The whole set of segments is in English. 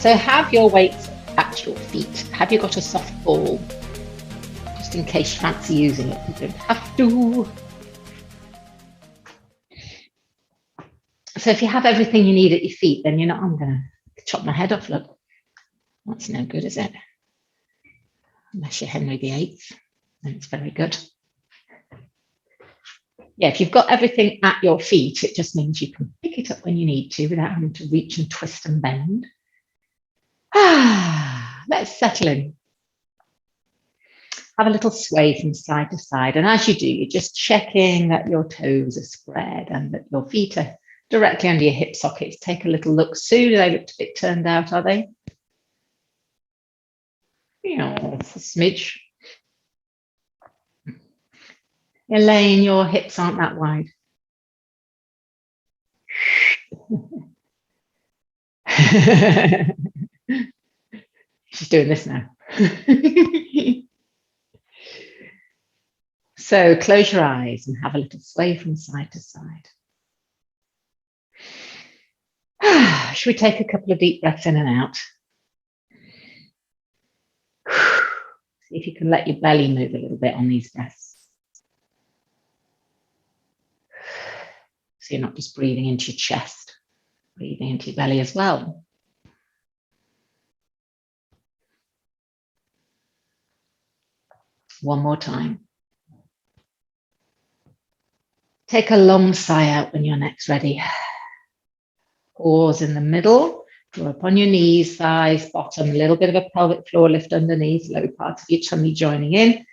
So have your weights at your feet. Have you got a soft ball? Just in case you fancy using it, you don't have to. So if you have everything you need at your feet, then you're not, I'm going to chop my head off, look. That's no good, is it? Unless you're Henry VIII, then it's very good. Yeah, if you've got everything at your feet, it just means you can pick it up when you need to without having to reach and twist and bend. Let's settle in. Have a little sway from side to side. And as you do, you're just checking that your toes are spread and that your feet are directly under your hip sockets. Take a little look. Sue, do they look a bit turned out, are they? It's a smidge. Elaine, your hips aren't that wide. She's doing this now. So close your eyes and have a little sway from side to side. Should we take a couple of deep breaths in and out? See if you can let your belly move a little bit on these breaths. So you're not just breathing into your chest, breathing into your belly as well. One more time. Take a long sigh out when you're next ready. Pause in the middle, draw up on your knees, thighs, bottom, a little bit of a pelvic floor lift underneath, low part of your tummy joining in.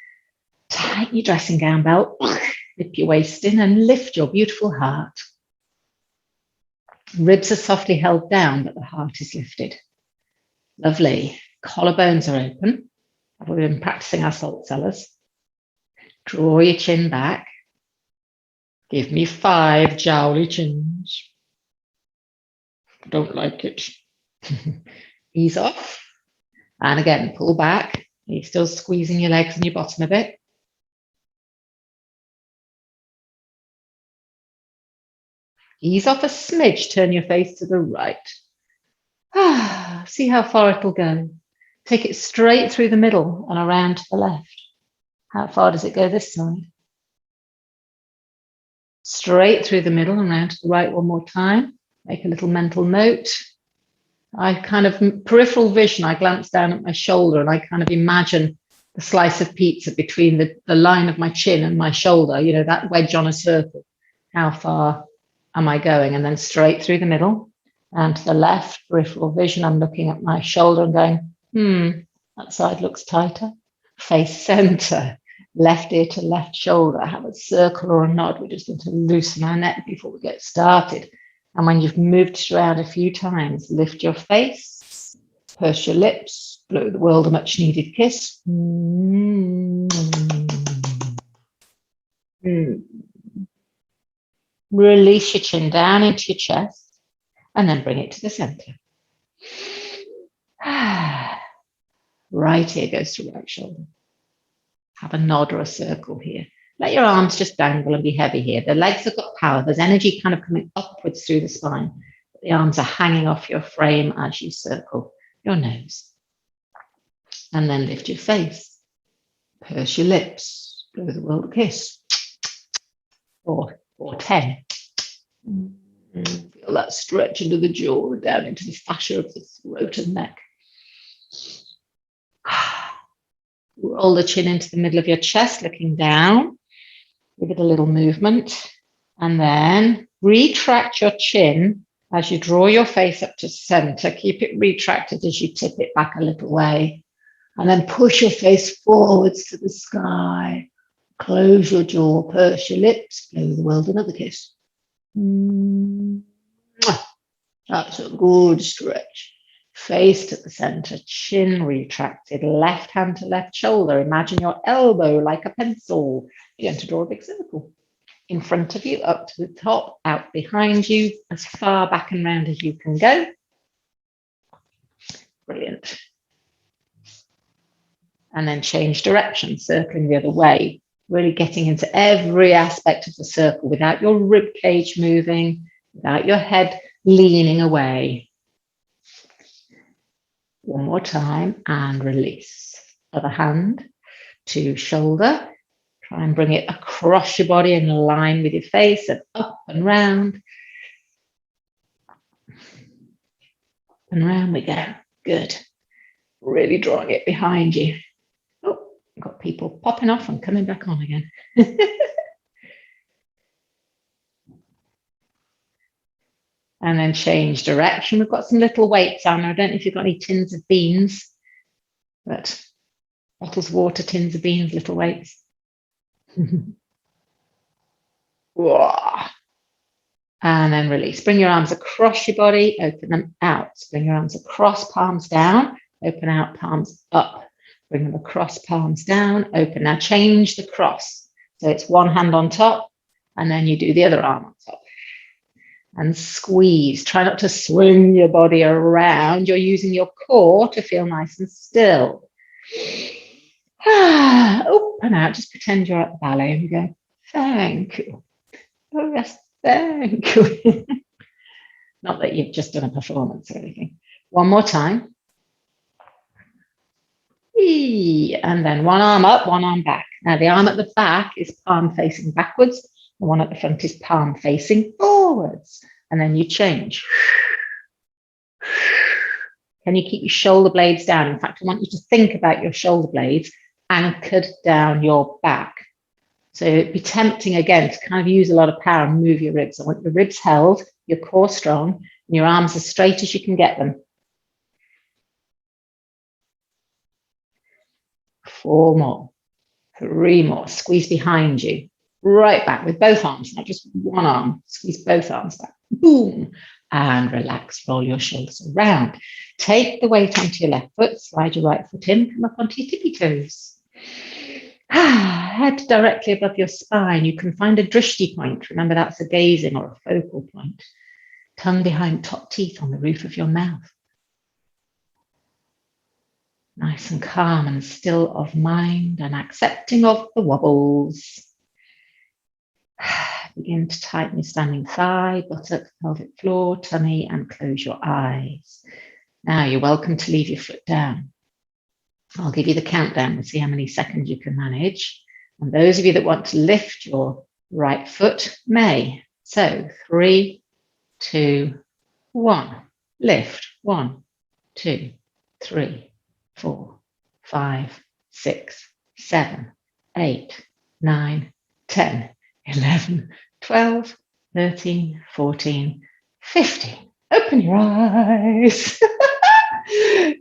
Tighten your dressing gown belt, dip your waist in and lift your beautiful heart. Ribs are softly held down, but the heart is lifted. Lovely. Collarbones are open. We've been practicing our salt cellars. Draw your chin back. Give me 5 jowly chins. Don't like it. Ease off. And again, pull back. You're still squeezing your legs and your bottom a bit. Ease off a smidge. Turn your face to the right. See how far it'll go. Take it straight through the middle and around to the left. How far does it go this side? Straight through the middle and around to the right one more time. Make a little mental note. I kind of, peripheral vision, I glance down at my shoulder and I kind of imagine the slice of pizza between the line of my chin and my shoulder, that wedge on a circle. How far am I going? And then straight through the middle and to the left, peripheral vision, I'm looking at my shoulder and going, that side looks tighter. Face center, left ear to left shoulder. Have a circle or a nod. We're just going to loosen our neck before we get started. And when you've moved it around a few times, lift your face, purse your lips, blow the world a much needed kiss. Release your chin down into your chest and then bring it to the center. Right ear goes to right shoulder. Have a nod or a circle here. Let your arms just dangle and be heavy here. The legs have got power. There's energy kind of coming upwards through the spine. The arms are hanging off your frame as you circle your nose. And then lift your face. Purse your lips. Blow the world a kiss. Or 10. Feel that stretch into the jaw, down into the fascia of the throat and neck. Roll the chin into the middle of your chest, looking down. Give it a little movement. And then retract your chin as you draw your face up to center. Keep it retracted as you tip it back a little way. And then push your face forwards to the sky. Close your jaw, purse your lips, blow the world another kiss. That's a good stretch. Face to the center, chin retracted, left hand to left shoulder. Imagine your elbow like a pencil. You're going to draw a big circle. In front of you, up to the top, out behind you, as far back and round as you can go. Brilliant. And then change direction, circling the other way. Really getting into every aspect of the circle without your rib cage moving, without your head leaning away. One more time and release. Other hand to shoulder. Try and bring it across your body in line with your face and up and round. And round we go. Good. Really drawing it behind you. Oh, got people popping off and coming back on again. And then change direction. We've got some little weights, Anna. I don't know if you've got any tins of beans, but bottles of water, tins of beans, little weights. And then release. Bring your arms across your body, open them out. Bring your arms across, palms down, open out, palms up. Bring them across, palms down, open. Now change the cross. So it's one hand on top, and then you do the other arm on top. And squeeze. Try not to swing your body around. You're using your core to feel nice and still. Open out. Just pretend you're at the ballet and you go, thank you. Oh, yes, thank you. Not that you've just done a performance or anything. One more time. And then one arm up, one arm back. Now the arm at the back is palm facing backwards. The one at the front is palm facing forwards. And then you change. Can you keep your shoulder blades down? In fact, I want you to think about your shoulder blades anchored down your back. So it'd be tempting again to kind of use a lot of power and move your ribs. I want your ribs held, your core strong, and your arms as straight as you can get them. 4 more, 3 more. Squeeze behind you. Right back with both arms, not just one arm. Squeeze both arms back. Boom. And relax. Roll your shoulders around. Take the weight onto your left foot. Slide your right foot in. Come up onto your tippy toes. Head directly above your spine. You can find a drishti point. Remember, that's a gazing or a focal point. Tongue behind top teeth on the roof of your mouth. Nice and calm and still of mind and accepting of the wobbles. Begin to tighten your standing thigh, buttock, pelvic floor, tummy, and close your eyes. Now you're welcome to leave your foot down. I'll give you the countdown. We'll see how many seconds you can manage. And those of you that want to lift your right foot may. So 3, 2, 1. Lift. 1, 2, 3, 4, 5, 6, 7, 8, 9, 10, 11, 12, 13, 14, 15. Open your eyes.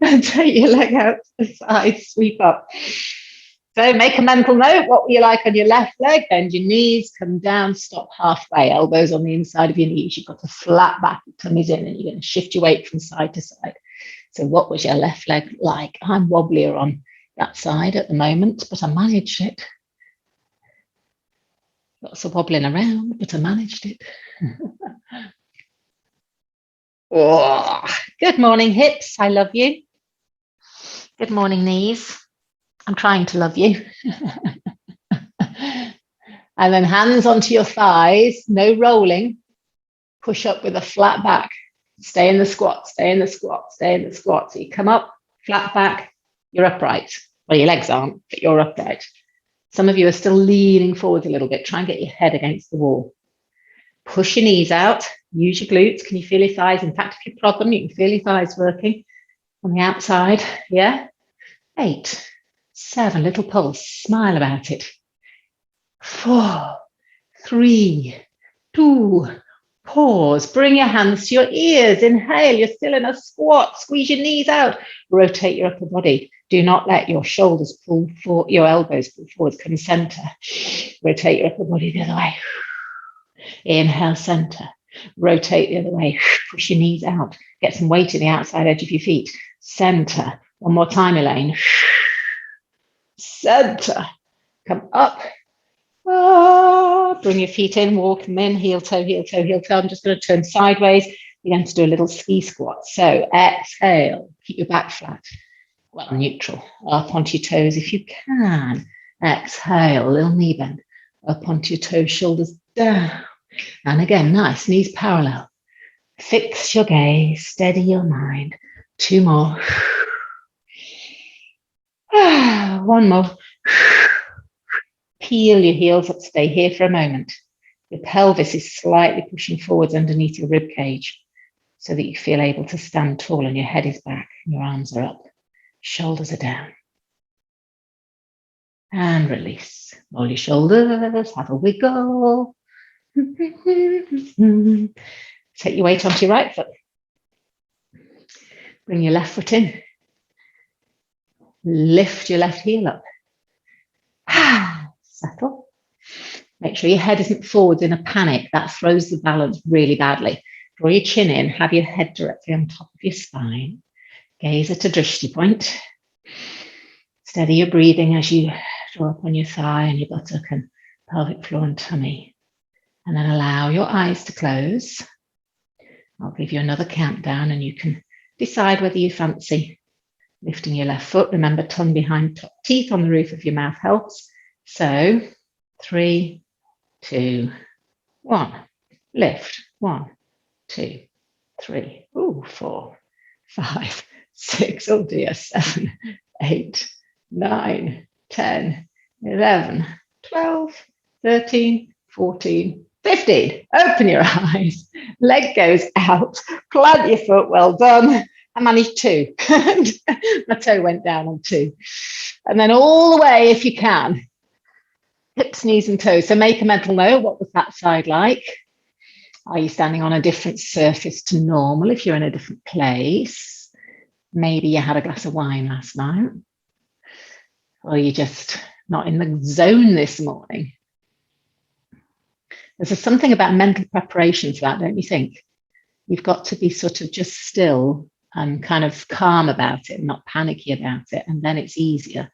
And take your leg out to the side, sweep up. So make a mental note. What were you like on your left leg? Bend your knees, come down, stop halfway, elbows on the inside of your knees. You've got to flat back, your tummy's in, and you're going to shift your weight from side to side. So what was your left leg like? I'm wobblier on that side at the moment, but I managed it. Lots of wobbling around, but I managed it. Oh, good morning, hips. I love you. Good morning, knees. I'm trying to love you. And then hands onto your thighs, no rolling. Push up with a flat back. Stay in the squat, stay in the squat, stay in the squat. So you come up, flat back, you're upright. Well, your legs aren't, but you're upright. Some of you are still leaning forward a little bit. Try and get your head against the wall. Push your knees out. Use your glutes. Can you feel your thighs? In fact, if you prod them, you can feel your thighs working on the outside. Yeah? 8, 7, little pulse. Smile about it. 4, 3, 2, pause. Bring your hands to your ears. Inhale. You're still in a squat. Squeeze your knees out. Rotate your upper body. Do not let your shoulders pull forward, your elbows pull forward. Come center. Rotate your upper body the other way. Inhale, center. Rotate the other way. Push your knees out. Get some weight in the outside edge of your feet. Center. One more time, Elaine. Center. Come up. Bring your feet in. Walk them in. Heel toe, heel toe, heel toe. I'm just going to turn sideways. We're going to do a little ski squat. So exhale. Keep your back flat. Well, neutral. Up onto your toes if you can. Exhale. Little knee bend. Up onto your toes. Shoulders down. And again, nice, knees parallel. Fix your gaze, steady your mind. 2 more. One more. Peel your heels up, stay here for a moment. Your pelvis is slightly pushing forwards underneath your rib cage so that you feel able to stand tall and your head is back and your arms are up. Shoulders are down. And release. Roll your shoulders, have a wiggle. Take your weight onto your right foot. Bring your left foot in. Lift your left heel up. Settle. Make sure your head isn't forwards in a panic. That throws the balance really badly. Draw your chin in. Have your head directly on top of your spine. Gaze at a drishti point. Steady your breathing as you draw up on your thigh and your buttock and pelvic floor and tummy. And then allow your eyes to close. I'll give you another countdown and you can decide whether you fancy lifting your left foot. Remember, tongue behind top teeth on the roof of your mouth helps. So 3, 2, 1. Lift. 1, 2, 3. 4, 5, 6. Oh dear. 7, 8, 9, 10, 11, 12, 13, 14, 15. Open your eyes. Leg goes out. Plant your foot. Well done. I managed 2. My toe went down on 2. And then all the way, if you can, hips, knees and toes. So make a mental note. What was that side like? Are you standing on a different surface to normal if you're in a different place? Maybe you had a glass of wine last night. Or you're just not in the zone this morning. There's something about mental preparation for that, don't you think? You've got to be sort of just still and kind of calm about it, not panicky about it, and then it's easier.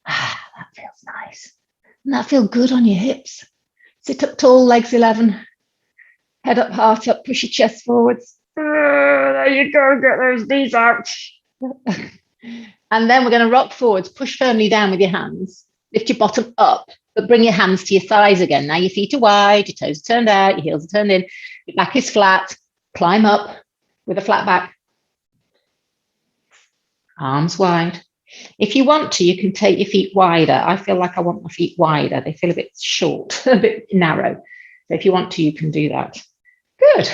That feels nice. And that feels good on your hips. Sit up tall, legs 11. Head up, heart up, push your chest forwards. There you go, get those knees out. And then we're going to rock forwards, push firmly down with your hands. Lift your bottom up, but bring your hands to your thighs again. Now your feet are wide, your toes are turned out, your heels are turned in, your back is flat. Climb up with a flat back. Arms wide. If you want to, you can take your feet wider. I feel like I want my feet wider. They feel a bit short, a bit narrow. So if you want to, you can do that. Good.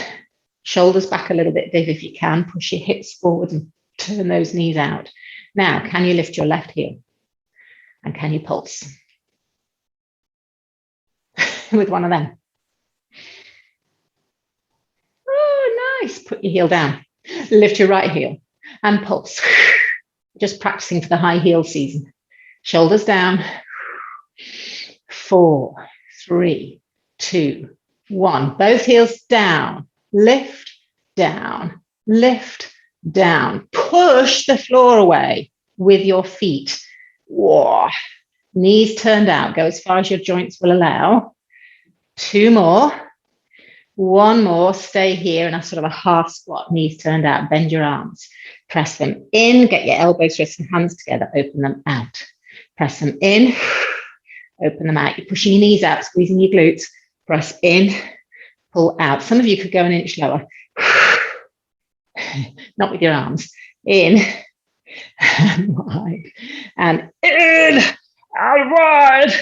Shoulders back a little bit, Dave, if you can. Push your hips forward and turn those knees out. Now, can you lift your left heel? And can you pulse? With one of them. Oh, nice. Put your heel down. Lift your right heel and pulse. Just practicing for the high heel season. Shoulders down. 4, 3, 2, 1. Both heels down. Lift, down, lift, down. Push the floor away with your feet. Whoa. Knees turned out. Go as far as your joints will allow. 2 more. 1 more. Stay here in a sort of a half squat. Knees turned out. Bend your arms. Press them in. Get your elbows, wrists, and hands together. Open them out. Press them in. Open them out. You're pushing your knees out, squeezing your glutes. Press in. Pull out. Some of you could go an inch lower. Not with your arms. In. And wide. And in. And wide.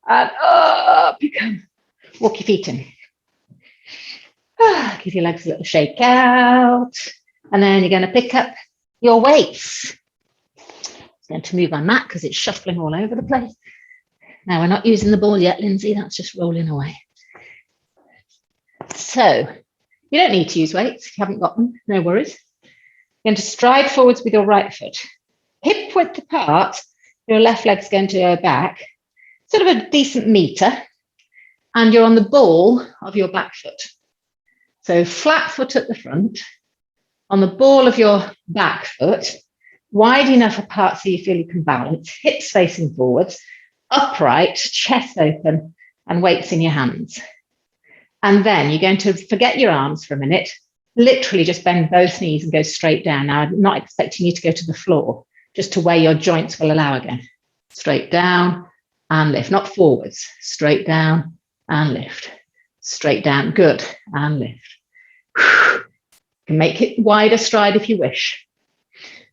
And up. You can walk your feet in. Give your legs a little shake out. And then you're going to pick up your weights. I'm going to move my mat because it's shuffling all over the place. Now, we're not using the ball yet, Lindsay. That's just rolling away. So, you don't need to use weights if you haven't got them. No worries. You're going to stride forwards with your right foot. Hip width apart. Your left leg's going to go back. Sort of a decent meter. And you're on the ball of your back foot. So flat foot at the front, on the ball of your back foot, wide enough apart so you feel you can balance, hips facing forwards, upright, chest open, and weights in your hands. And then you're going to forget your arms for a minute, literally just bend both knees and go straight down. Now, I'm not expecting you to go to the floor, just to where your joints will allow again. Straight down and lift, not forwards, straight down and lift. Straight down, good, and lift. You can make it wider stride if you wish.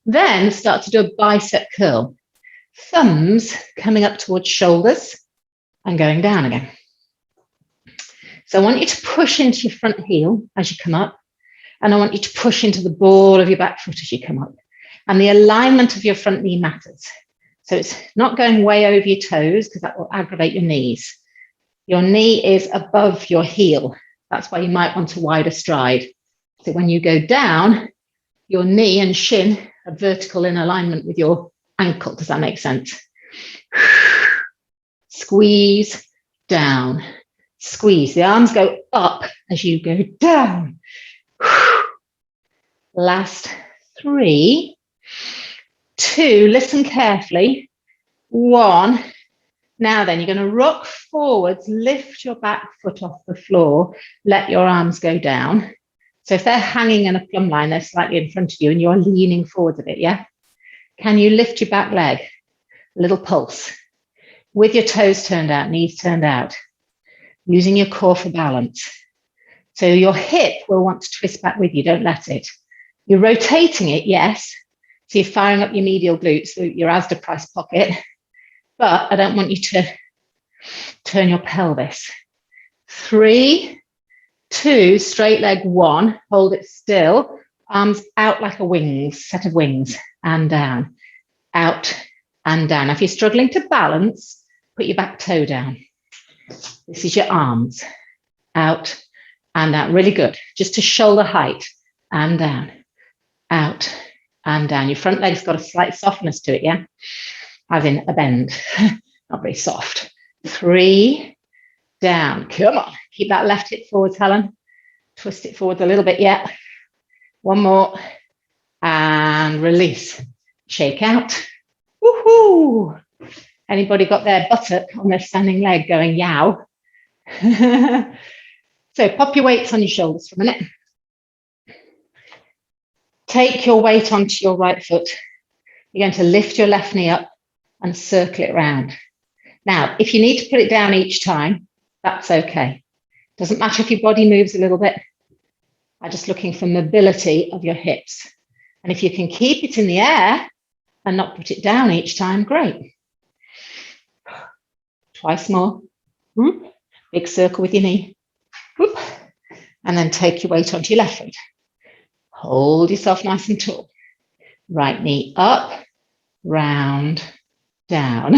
Then start to do a bicep curl. Thumbs coming up towards shoulders and going down again. So I want you to push into your front heel as you come up, and I want you to push into the ball of your back foot as you come up. And the alignment of your front knee matters. So it's not going way over your toes because that will aggravate your knees. Your knee is above your heel. That's why you might want a wider stride. So when you go down, your knee and shin are vertical in alignment with your ankle. Does that make sense? Squeeze down. Squeeze. The arms go up as you go down. Last 3, 2, listen carefully. 1. Now then, you're going to rock forwards, lift your back foot off the floor, let your arms go down. So if they're hanging in a plumb line, they're slightly in front of you and you're leaning forwards a bit, yeah? Can you lift your back leg? A little pulse. With your toes turned out, knees turned out, using your core for balance. So your hip will want to twist back with you, don't let it. You're rotating it, yes. So you're firing up your medial glutes, so your Asda price pocket. But I don't want you to turn your pelvis. 3, 2, straight leg 1, hold it still, arms out like a wings, set of wings, and down, out and down. Now, if you're struggling to balance, put your back toe down. This is your arms, out and down, really good, just to shoulder height, and down, out and down. Your front leg's got a slight softness to it, yeah? As in a bend, not very soft. 3, down, come on. Keep that left hip forwards, Helen. Twist it forwards a little bit, yeah. 1 more, and release. Shake out. Woohoo! Anybody got their buttock on their standing leg going yow? So pop your weights on your shoulders for a minute. Take your weight onto your right foot. You're going to lift your left knee up and circle it round. Now, if you need to put it down each time, that's okay. Doesn't matter if your body moves a little bit. I'm just looking for mobility of your hips. And if you can keep it in the air and not put it down each time, great. Twice more. Big circle with your knee. And then take your weight onto your left foot. Hold yourself nice and tall. Right knee up, round, down.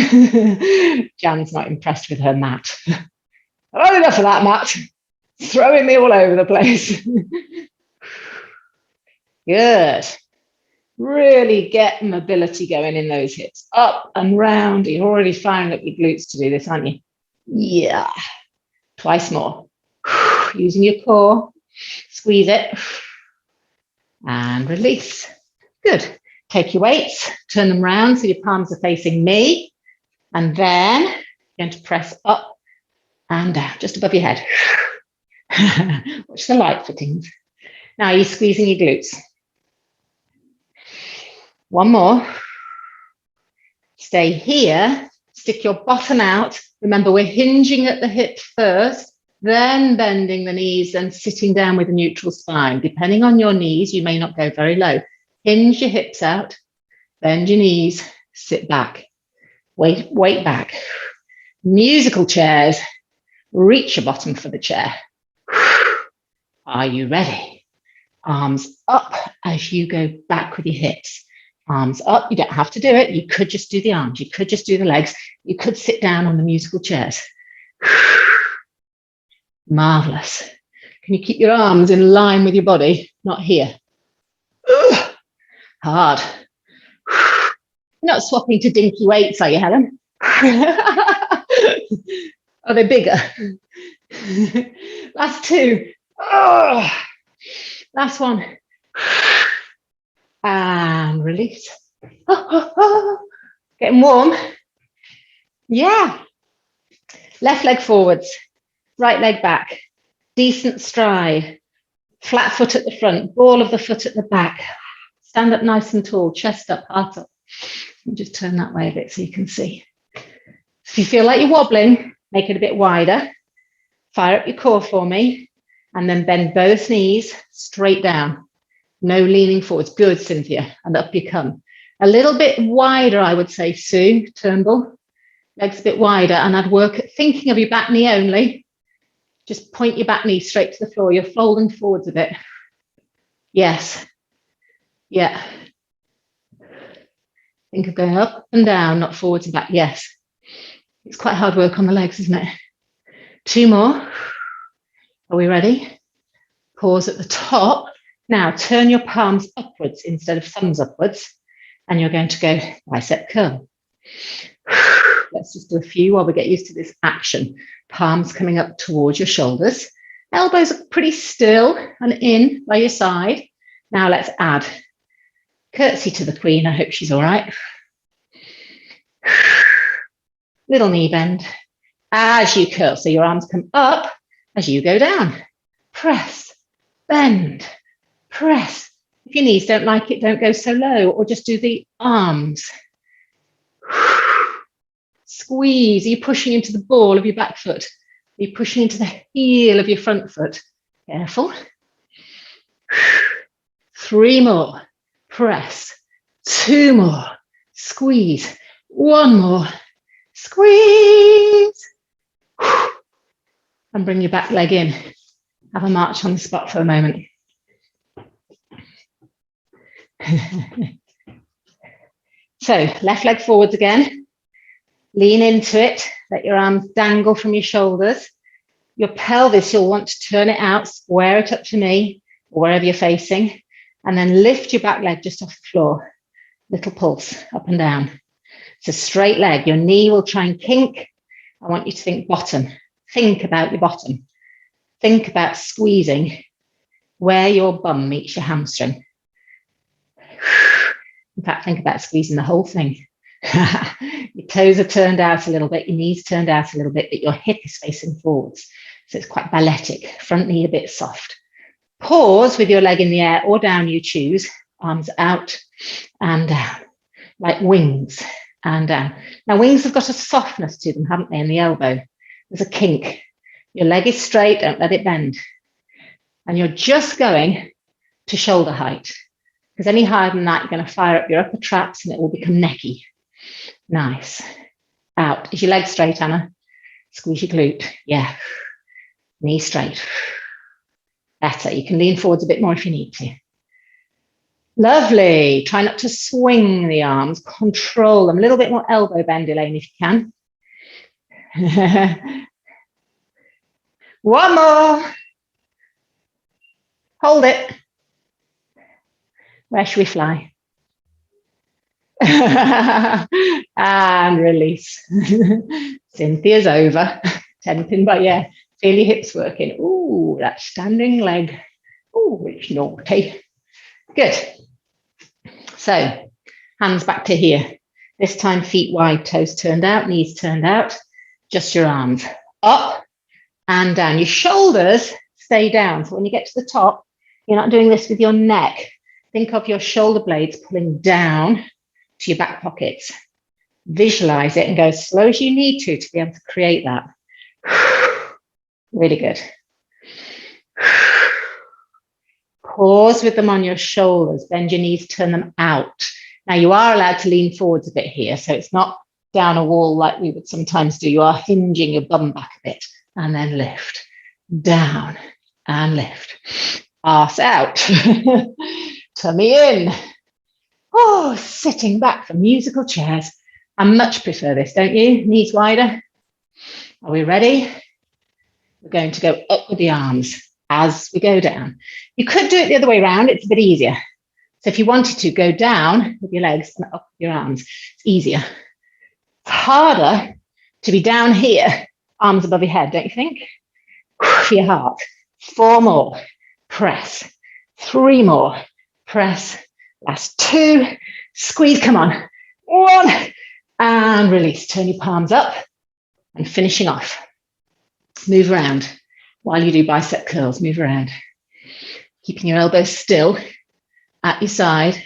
Jan's not impressed with her mat. I've had enough of that mat. Throwing me all over the place. Good. Really get mobility going in those hips. Up and round. You're already firing up your glutes to do this, aren't you? Yeah. Twice more. Using your core. Squeeze it. And release. Good. Take your weights, turn them round so your palms are facing me. And then you're going to press up and down, just above your head. Watch the light fittings. Now you're squeezing your glutes. 1 more. Stay here. Stick your bottom out. Remember, we're hinging at the hip first, then bending the knees and sitting down with a neutral spine. Depending on your knees, you may not go very low. Hinge your hips out, bend your knees, sit back, weight back. Musical chairs, reach your bottom for the chair. Are you ready? Arms up as you go back with your hips. Arms up, you don't have to do it. You could just do the arms, you could just do the legs. You could sit down on the musical chairs. Marvelous. Can you keep your arms in line with your body? Not here. Hard. You're not swapping to dinky weights, are you, Helen? Are they bigger? Last 2. Last 1. And release. Getting warm. Yeah. Left leg forwards. Right leg back. Decent stride. Flat foot at the front. Ball of the foot at the back. Stand up nice and tall. Chest up, heart up. Just turn that way a bit so you can see. If you feel like you're wobbling, make it a bit wider. Fire up your core for me. And then bend both knees straight down. No leaning forwards. Good, Cynthia. And up you come. A little bit wider, I would say, Sue Turnbull. Legs a bit wider. And I'd work at thinking of your back knee only. Just point your back knee straight to the floor. You're folding forwards a bit. Yes. Yeah. Think of going up and down, not forwards and back. Yes. It's quite hard work on the legs, isn't it? 2 more. Are we ready? Pause at the top. Now turn your palms upwards instead of thumbs upwards. And you're going to go bicep curl. Let's just do a few while we get used to this action. Palms coming up towards your shoulders. Elbows are pretty still and in by your side. Now let's add. Curtsy to the Queen. I hope she's all right. Little knee bend as you curl. So your arms come up as you go down. Press, bend, press. If your knees don't like it, don't go so low, or just do the arms. Squeeze. Are you pushing into the ball of your back foot? Are you pushing into the heel of your front foot? Careful. 3 more. Press. 2 more. Squeeze. 1 more. Squeeze. And bring your back leg in. Have a march on the spot for a moment. So left leg forwards again. Lean into it. Let your arms dangle from your shoulders. Your pelvis, you'll want to turn it out, square it up to knee, or wherever you're facing, and then lift your back leg just off the floor. Little pulse up and down. It's a straight leg. Your knee will try and kink. I want you to think bottom. Think about your bottom. Think about squeezing where your bum meets your hamstring. In fact, think about squeezing the whole thing. Your toes are turned out a little bit, your knees turned out a little bit, but your hip is facing forwards. So it's quite balletic. Front knee a bit soft. Pause with your leg in the air or down, you choose. Arms out and down, like wings and down. Now, wings have got a softness to them, haven't they, in the elbow? There's a kink. Your leg is straight, don't let it bend. And you're just going to shoulder height, because any higher than that, you're going to fire up your upper traps and it will become necky. Nice. Out. Is your leg straight, Anna? Squeeze your glute. Yeah. Knee straight. Better. You can lean forwards a bit more if you need to. Lovely. Try not to swing the arms. Control them. A little bit more elbow bend, Elaine, if you can. 1 more. Hold it. Where should we fly? And release. Cynthia's over. 10 pin, but yeah, feel your hips working. Ooh, that standing leg. Ooh, it's naughty. Good. So, hands back to here. This time, feet wide, toes turned out, knees turned out. Just your arms up and down. Your shoulders stay down. So when you get to the top, you're not doing this with your neck. Think of your shoulder blades pulling down to your back pockets. Visualize it and go as slow as you need to be able to create that. Really good. Pause with them on your shoulders. Bend your knees, turn them out. Now you are allowed to lean forwards a bit here. So it's not down a wall like we would sometimes do. You are hinging your bum back a bit and then lift. Down and lift. Arse out. Tummy in. Oh, sitting back from musical chairs. I much prefer this, don't you? Knees wider. Are we ready? We're going to go up with the arms as we go down. You could do it the other way around. It's a bit easier. So if you wanted to, go down with your legs and up with your arms. It's easier. It's harder to be down here, arms above your head, don't you think? For your heart. 4 more. Press. 3 more. Press. Last 2. Squeeze. Come on. 1. And release. Turn your palms up and finishing off. Move around while you do bicep curls. Move around. Keeping your elbows still at your side.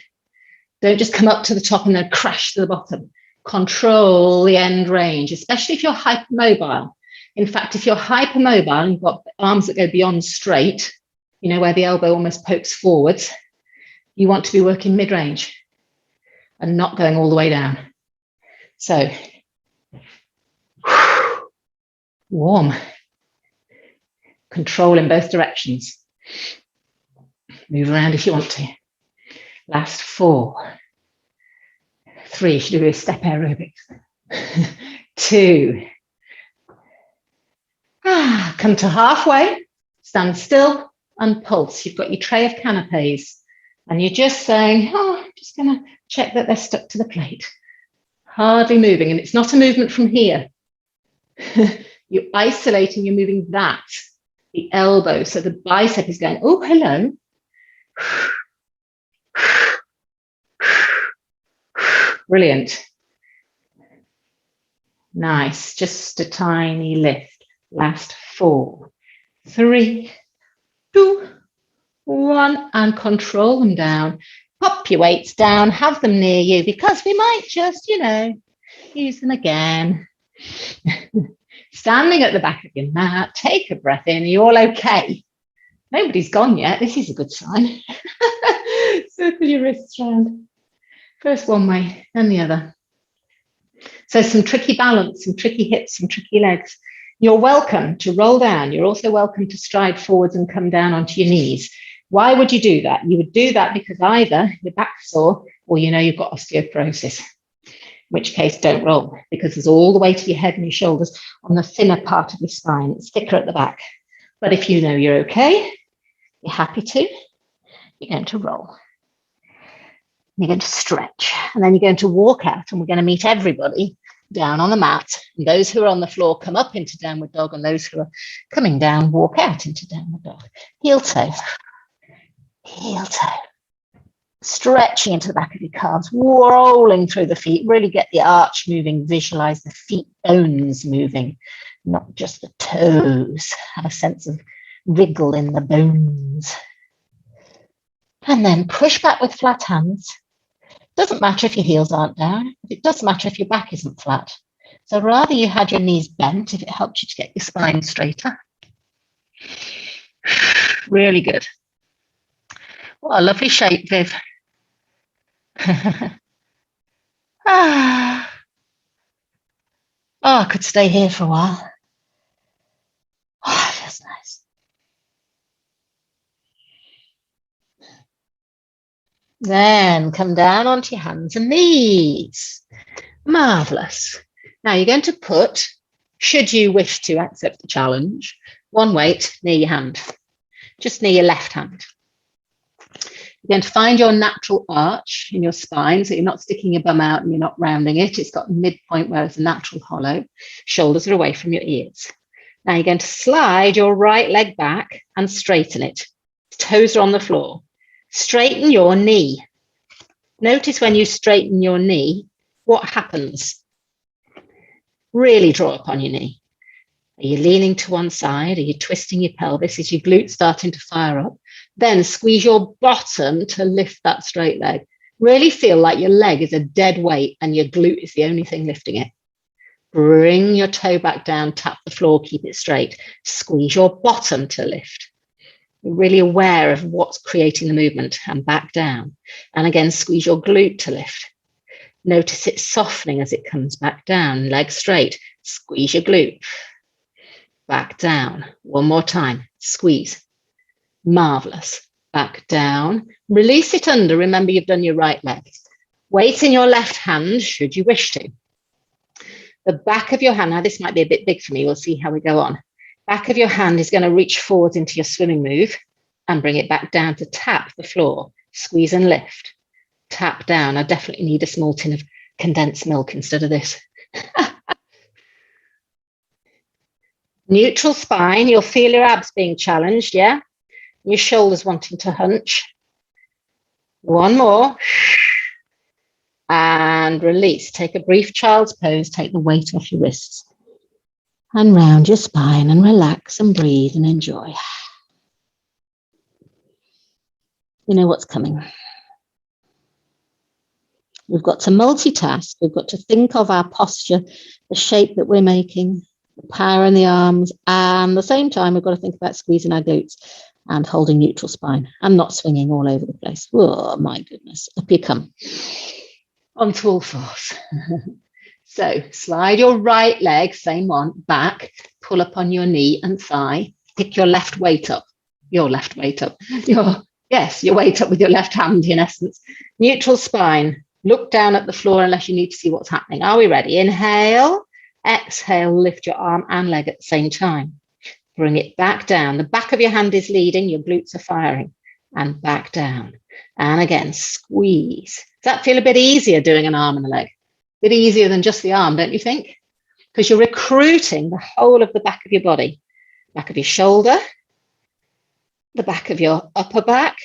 Don't just come up to the top and then crash to the bottom. Control the end range, especially if you're hypermobile. In fact, if you're hypermobile and you've got arms that go beyond straight, you know, where the elbow almost pokes forwards, You want to be working mid-range and not going all the way down. So, warm. Control in both directions. Move around if you want to. Last 4. 3, should do a step aerobics. 2. Come to halfway, stand still and pulse. You've got your tray of canapes and you're just saying, I'm just going to check that they're stuck to the plate. Hardly moving, and it's not a movement from here. You're isolating, you're moving that, the elbow, so the bicep is going, oh, hello. Brilliant. Nice, just a tiny lift. Last 4, 3, 2, 1, and control them down. Pop your weights down, have them near you, because we might just, use them again. Standing at the back of your mat, take a breath in. Are you all okay? Nobody's gone yet. This is a good sign. Circle your wrists around. First one way, then the other. So some tricky balance, some tricky hips, some tricky legs. You're welcome to roll down. You're also welcome to stride forwards and come down onto your knees. Why would you do that? You would do that because either your back's sore or you've got osteoporosis, in which case don't roll, because there's all the weight of your head and your shoulders on the thinner part of your spine. It's thicker at the back. But if you know you're okay, you're happy to, you're going to roll. You're going to stretch, and then you're going to walk out, and we're going to meet everybody down on the mat. And those who are on the floor come up into downward dog, and those who are coming down walk out into downward dog. Heel toe, heel toe. Stretching into the back of your calves, rolling through the feet. Really get the arch moving. Visualize the feet bones moving, not just the toes. Have a sense of wriggle in the bones. And then push back with flat hands. Doesn't matter if your heels aren't down. It doesn't matter if your back isn't flat. So rather you had your knees bent if it helps you to get your spine straighter. Really good. What a lovely shape, Viv. Oh, I could stay here for a while. Oh, it feels nice. Then come down onto your hands and knees. Marvellous. Now you're going to put, should you wish to accept the challenge, one weight near your hand, just near your left hand. You're going to find your natural arch in your spine, so you're not sticking your bum out and you're not rounding it. It's got a midpoint where it's a natural hollow. Shoulders are away from your ears. Now you're going to slide your right leg back and straighten it. Toes are on the floor. Straighten your knee. Notice when you straighten your knee, what happens? Really draw upon your knee. Are you leaning to one side? Are you twisting your pelvis? Is your glute starting to fire up? Then squeeze your bottom to lift that straight leg. Really feel like your leg is a dead weight and your glute is the only thing lifting it. Bring your toe back down, tap the floor, keep it straight. Squeeze your bottom to lift. You're really aware of what's creating the movement, and back down. And again, squeeze your glute to lift. Notice it softening as it comes back down, leg straight. Squeeze your glute. Back down. One more time. Squeeze. Marvellous. Back down. Release it under. Remember, you've done your right leg. Weight in your left hand, should you wish to. The back of your hand, now this might be a bit big for me. We'll see how we go on. Back of your hand is going to reach forwards into your swimming move and bring it back down to tap the floor. Squeeze and lift. Tap down. I definitely need a small tin of condensed milk instead of this. Neutral spine. You'll feel your abs being challenged, yeah? Your shoulders wanting to hunch. One more. And release. Take a brief child's pose. Take the weight off your wrists. And round your spine and relax and breathe and enjoy. You know what's coming. We've got to multitask. We've got to think of our posture, the shape that we're making, the power in the arms, and at the same time, we've got to think about squeezing our glutes. and holding neutral spine and not swinging all over the place. Oh, my goodness. Up you come. Onto all fours. So slide your right leg, same one, back, pull up on your knee and thigh, pick your left weight up, your left weight up, your weight up with your left hand in essence. Neutral spine, look down at the floor unless you need to see what's happening. Are we ready? Inhale, exhale, lift your arm and leg at the same time. Bring it back down. The back of your hand is leading, your glutes are firing, and back down. And again, squeeze. Does that feel a bit easier doing an arm and a leg? A bit easier than just the arm, don't you think? Because you're recruiting the whole of the back of your body, back of your shoulder, the back of your upper back,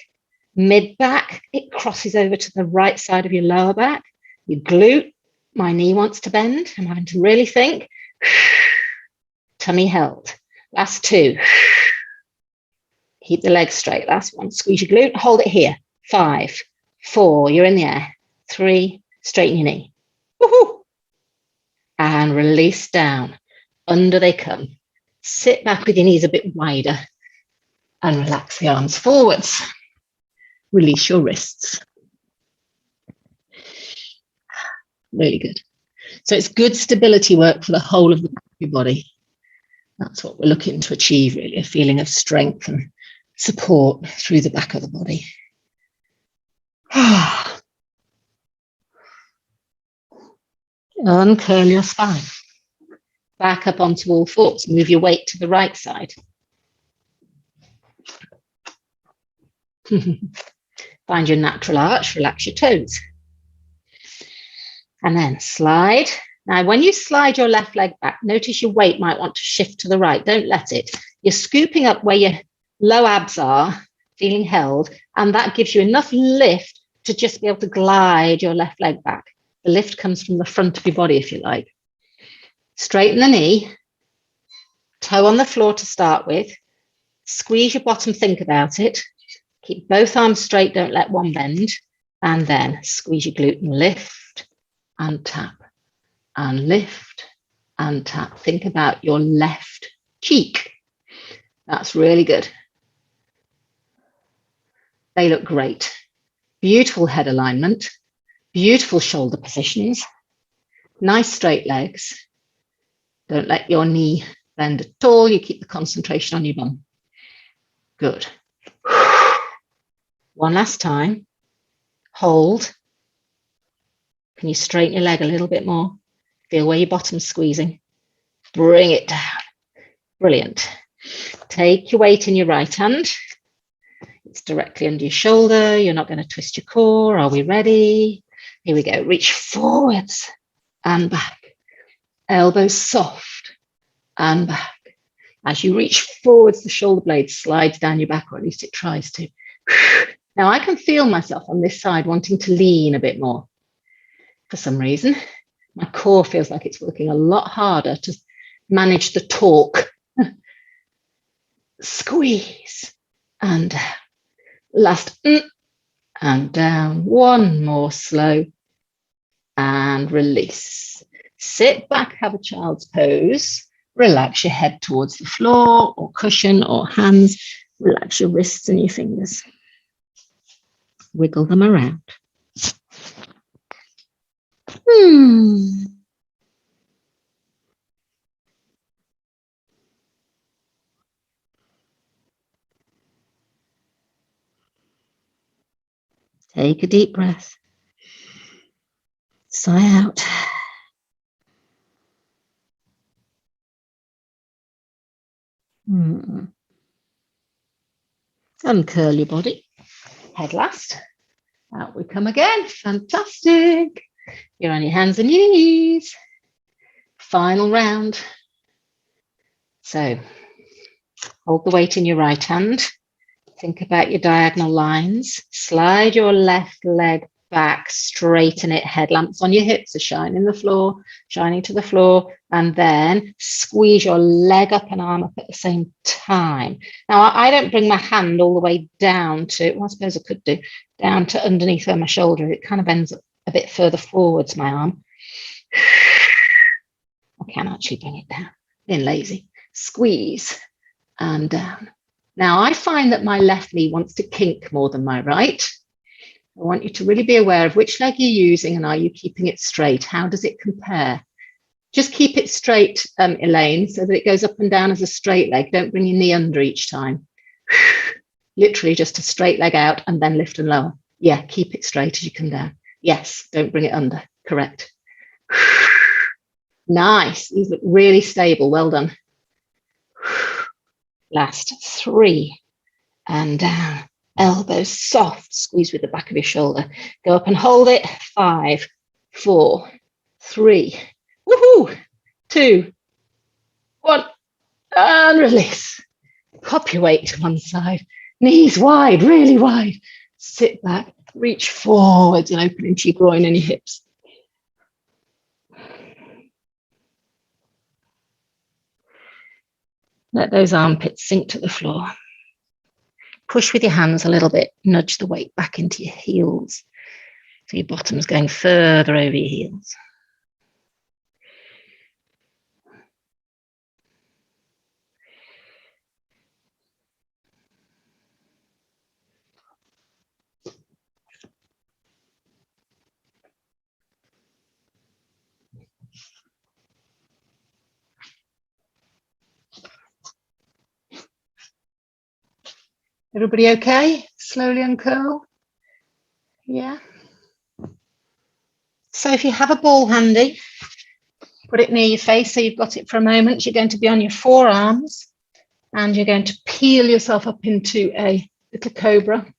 mid back. It crosses over to the right side of your lower back, your glute. My knee wants to bend. I'm having to really think. Tummy held. Last two. Keep the legs straight. Last one. Squeeze your glute. Hold it here. 5, 4. You're in the air. 3. Straighten your knee. Woohoo! And release down. Under they come. Sit back with your knees a bit wider and relax the arms forwards. Release your wrists. Really good. So it's good stability work for the whole of the back of your body. That's what we're looking to achieve, really, a feeling of strength and support through the back of the body. Uncurl your spine. Back up onto all fours. Move your weight to the right side. Find your natural arch. Relax your toes. And then slide. Now, when you slide your left leg back, notice your weight might want to shift to the right. Don't let it. You're scooping up where your low abs are, feeling held, and that gives you enough lift to just be able to glide your left leg back. The lift comes from the front of your body, if you like. Straighten the knee, toe on the floor to start with. Squeeze your bottom, think about it. Keep both arms straight, don't let one bend. And then squeeze your glute and lift and tap. And lift and tap. Think about your left cheek. That's really good. They look great. Beautiful head alignment, beautiful shoulder positions, nice straight legs. Don't let your knee bend at all. You keep the concentration on your bum. Good. One last time. Hold. Can you straighten your leg a little bit more? Feel where your bottom's squeezing. Bring it down. Brilliant. Take your weight in your right hand. It's directly under your shoulder. You're not going to twist your core. Are we ready? Here we go. Reach forwards and back. Elbows soft and back. As you reach forwards, the shoulder blade slides down your back, or at least it tries to. Now I can feel myself on this side wanting to lean a bit more. For some reason, my core feels like it's working a lot harder to manage the torque. Squeeze and down. Last and down. One more slow and release. Sit back, have a child's pose. Relax your head towards the floor or cushion or hands. Relax your wrists and your fingers. Wiggle them around. Take a deep breath. Sigh out. Uncurl your body. Head last. Out we come again. Fantastic. You're on your hands and knees. Final round. So hold the weight in your right hand. Think about your diagonal lines. Slide your left leg back, straighten it. Headlamps on your hips are shining to the floor, and then squeeze your leg up and arm up at the same time. Now, I don't bring my hand all the way down to, well, I suppose I could do, down to underneath where my shoulder. It kind of bends a bit further forwards, my arm. I can actually bring it down. Being lazy. Squeeze and down. Now, I find that my left knee wants to kink more than my right. I want you to really be aware of which leg you're using and are you keeping it straight? How does it compare? Just keep it straight, Elaine, so that it goes up and down as a straight leg. Don't bring your knee under each time. Literally just a straight leg out and then lift and lower. Yeah, keep it straight as you come down. Yes, don't bring it under. Correct. Nice. These look really stable. Well done. Last 3 and down. Elbows soft. Squeeze with the back of your shoulder. Go up and hold it. 5, 4, 3. Woohoo! 2, 1. And release. Pop your weight to one side. Knees wide, really wide. Sit back. Reach forwards and open into your groin and your hips. Let those armpits sink to the floor. Push with your hands a little bit. Nudge the weight back into your heels. So your bottom's going further over your heels. Everybody okay? Slowly uncurl. Yeah. So if you have a ball handy, put it near your face so you've got it for a moment. You're going to be on your forearms and you're going to peel yourself up into a little cobra.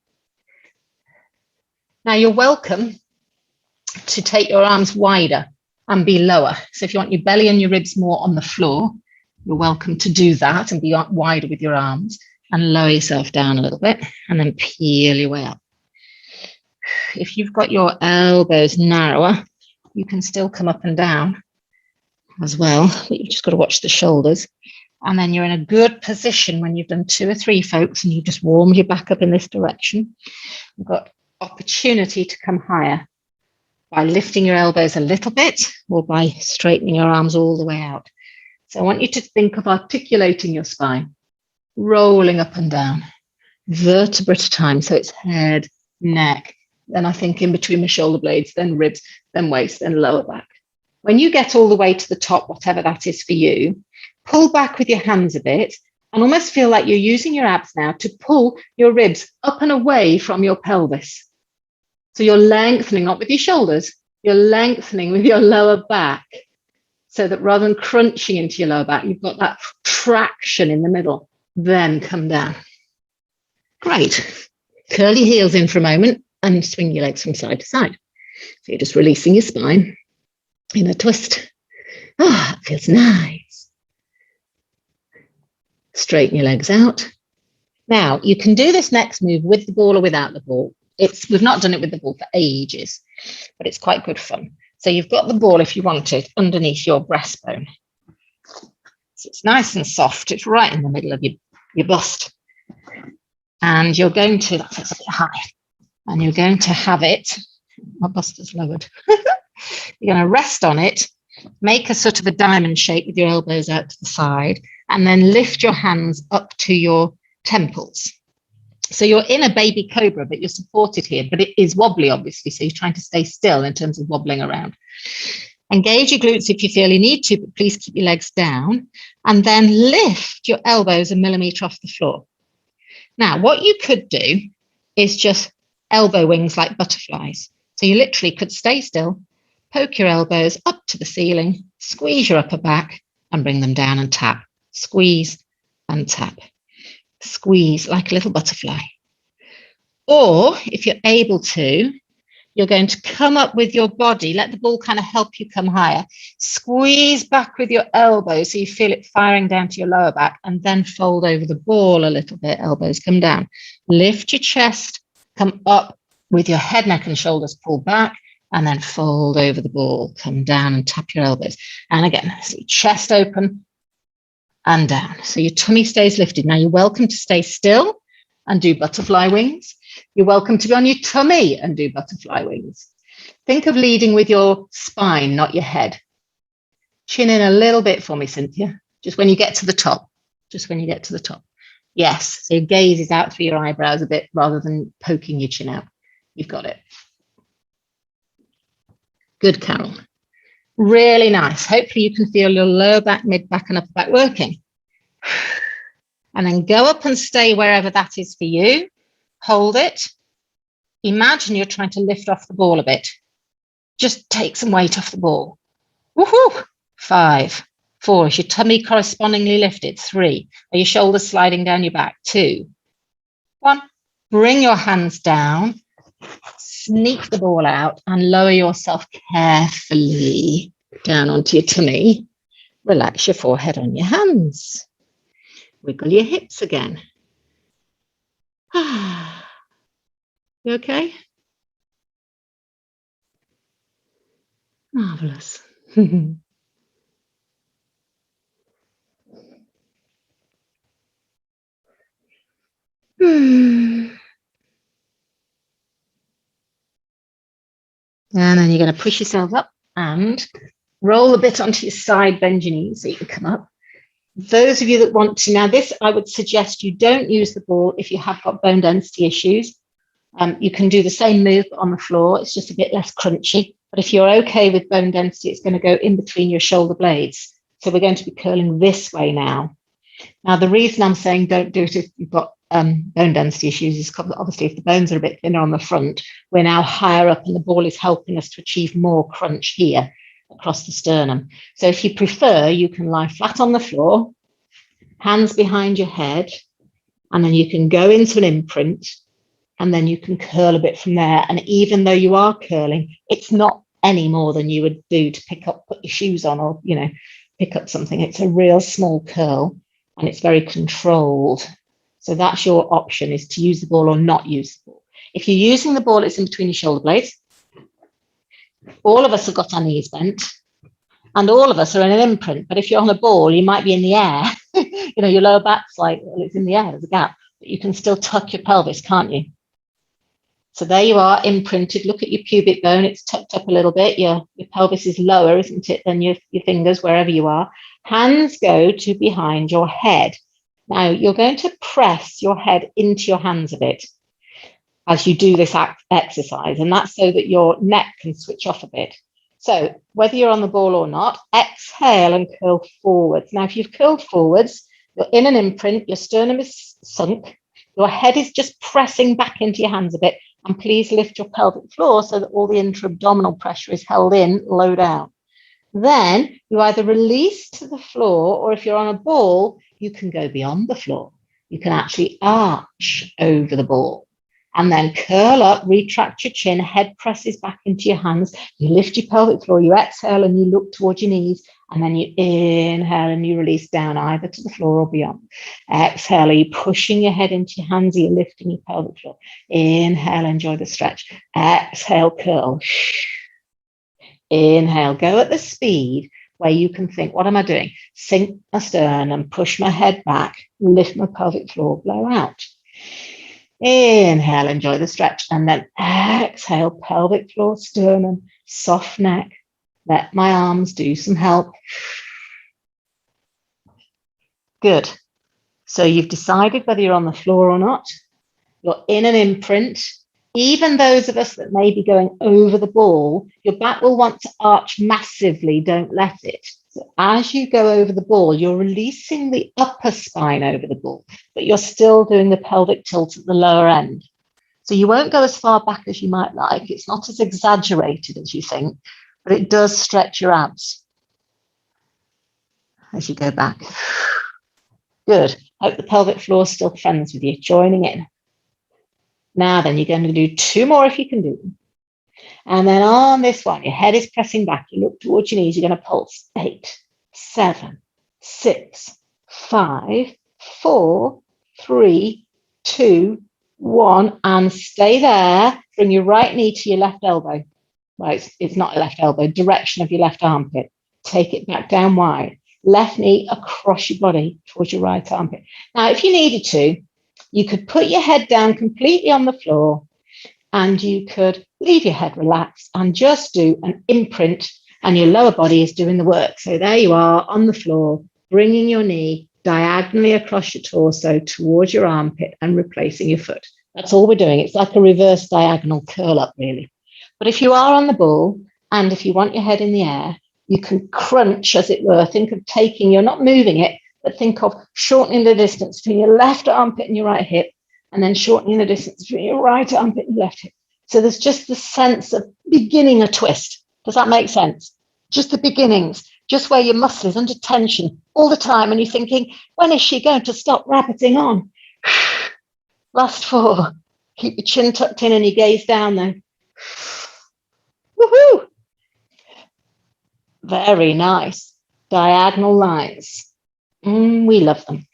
Now you're welcome to take your arms wider and be lower. So if you want your belly and your ribs more on the floor, you're welcome to do that and be wider with your arms. And lower yourself down a little bit and then peel your way up. If you've got your elbows narrower, you can still come up and down as well, but you've just got to watch the shoulders. And then you're in a good position when you've done 2 or 3 folks and you've just warmed your back up in this direction. You've got opportunity to come higher by lifting your elbows a little bit or by straightening your arms all the way out. So I want you to think of articulating your spine. Rolling up and down, vertebra at a time. So it's head, neck, then I think in between my shoulder blades, then ribs, then waist, then lower back. When you get all the way to the top, whatever that is for you, pull back with your hands a bit and almost feel like you're using your abs now to pull your ribs up and away from your pelvis. So you're lengthening, not with your shoulders, you're lengthening with your lower back so that rather than crunching into your lower back, you've got that traction in the middle. Then come down. Great. Curl your heels in for a moment and swing your legs from side to side. So you're just releasing your spine in a twist. Ah, it feels nice. Straighten your legs out. Now, you can do this next move with the ball or without the ball. We've not done it with the ball for ages, but it's quite good fun. So you've got the ball, if you want it, underneath your breastbone. So it's nice and soft. It's right in the middle of your bust. And you're going to, that's a bit high, and you're going to have it, my bust is lowered. You're going to rest on it, make a sort of a diamond shape with your elbows out to the side, and then lift your hands up to your temples. So you're in a baby cobra, but you're supported here, but it is wobbly, obviously. So you're trying to stay still in terms of wobbling around. Engage your glutes if you feel you need to, but please keep your legs down and then lift your elbows a millimetre off the floor. Now, what you could do is just elbow wings like butterflies. So you literally could stay still, poke your elbows up to the ceiling, squeeze your upper back and bring them down and tap. Squeeze and tap. Squeeze like a little butterfly. Or if you're able to, you're going to come up with your body, let the ball kind of help you come higher. Squeeze back with your elbows so you feel it firing down to your lower back and then fold over the ball a little bit, elbows come down. Lift your chest, come up with your head, neck and shoulders pulled back and then fold over the ball, come down and tap your elbows. And again, so chest open and down. So your tummy stays lifted. Now you're welcome to stay still and do butterfly wings. You're welcome to be on your tummy and do butterfly wings. Think of leading with your spine, not your head. Chin in a little bit for me, Cynthia. Just when you get to the top. Just when you get to the top. Yes. So your gaze is out through your eyebrows a bit rather than poking your chin out. You've got it. Good, Carol. Really nice. Hopefully you can feel your lower back, mid back and upper back working. And then go up and stay wherever that is for you. Hold it. Imagine you're trying to lift off the ball a bit. Just take some weight off the ball. Woohoo! 5, 4. Is your tummy correspondingly lifted? 3. Are your shoulders sliding down your back? 2, 1. Bring your hands down. Sneak the ball out and lower yourself carefully down onto your tummy. Relax your forehead on your hands. Wiggle your hips again. You okay? Marvelous. And then you're going to push yourself up and roll a bit onto your side, bend your knees so you can come up. Those of you that want to, now this, I would suggest you don't use the ball if you have got bone density issues. You can do the same move on the floor. It's just a bit less crunchy. But if you're okay with bone density, it's going to go in between your shoulder blades. So we're going to be curling this way now. Now, the reason I'm saying don't do it if you've got bone density issues is because obviously if the bones are a bit thinner on the front, we're now higher up and the ball is helping us to achieve more crunch here across the sternum. So if you prefer, you can lie flat on the floor, hands behind your head, and then you can go into an imprint, and then you can curl a bit from there. And even though you are curling, it's not any more than you would do to put your shoes on or, pick up something. It's a real small curl and it's very controlled. So that's your option, is to use the ball or not use the ball. If you're using the ball, it's in between your shoulder blades. All of us have got our knees bent and all of us are in an imprint. But if you're on a ball, you might be in the air. Your lower back's like, well, it's in the air, there's a gap, but you can still tuck your pelvis, can't you? So there you are, imprinted. Look at your pubic bone. It's tucked up a little bit. Your pelvis is lower, isn't it, than your fingers, wherever you are. Hands go to behind your head. Now, you're going to press your head into your hands a bit as you do this exercise, and that's so that your neck can switch off a bit. So whether you're on the ball or not, exhale and curl forwards. Now, if you've curled forwards, you're in an imprint, your sternum is sunk, your head is just pressing back into your hands a bit, and please lift your pelvic floor so that all the intra-abdominal pressure is held in, low down. Then you either release to the floor, or if you're on a ball, you can go beyond the floor. You can actually arch over the ball and then curl up, retract your chin, head presses back into your hands. You lift your pelvic floor, you exhale and you look towards your knees, and then you inhale and you release down either to the floor or beyond. Exhale, are you pushing your head into your hands? Are you lifting your pelvic floor? Inhale, enjoy the stretch. Exhale, curl. Inhale, go at the speed where you can think, what am I doing? Sink my sternum, push my head back, lift my pelvic floor, blow out. Inhale, enjoy the stretch, and then exhale, pelvic floor, sternum, soft neck. Let my arms do some help. Good. So you've decided whether you're on the floor or not. You're in an imprint. Even those of us that may be going over the ball, your back will want to arch massively. Don't let it. So as you go over the ball, you're releasing the upper spine over the ball, but you're still doing the pelvic tilt at the lower end. So you won't go as far back as you might like. It's not as exaggerated as you think, but it does stretch your abs as you go back. Good. Hope the pelvic floor is still friends with you, joining in. Now then, you're going to do 2 more if you can do them. And then on this one, your head is pressing back. You look towards your knees. You're going to pulse. 8, 7, 6, 5, 4, 3, 2, 1. And stay there. Bring your right knee to your left elbow. Right, it's not a left elbow, direction of your left armpit. Take it back down wide. Left knee across your body towards your right armpit. Now, if you needed to, you could put your head down completely on the floor and you could leave your head relaxed and just do an imprint, and your lower body is doing the work. So there you are on the floor, bringing your knee diagonally across your torso towards your armpit and replacing your foot. That's all we're doing. It's like a reverse diagonal curl up, really. But if you are on the ball and if you want your head in the air, you can crunch, as it were. Think of taking, you're not moving it, but think of shortening the distance between your left armpit and your right hip, and then shortening the distance between your right armpit and your left hip. So there's just the sense of beginning a twist. Does that make sense? Just the beginnings, just where your muscle is under tension all the time, and you're thinking, when is she going to stop rabbiting on? Last 4. Keep your chin tucked in and your gaze down then. Woohoo! Very nice. Diagonal lines. We love them.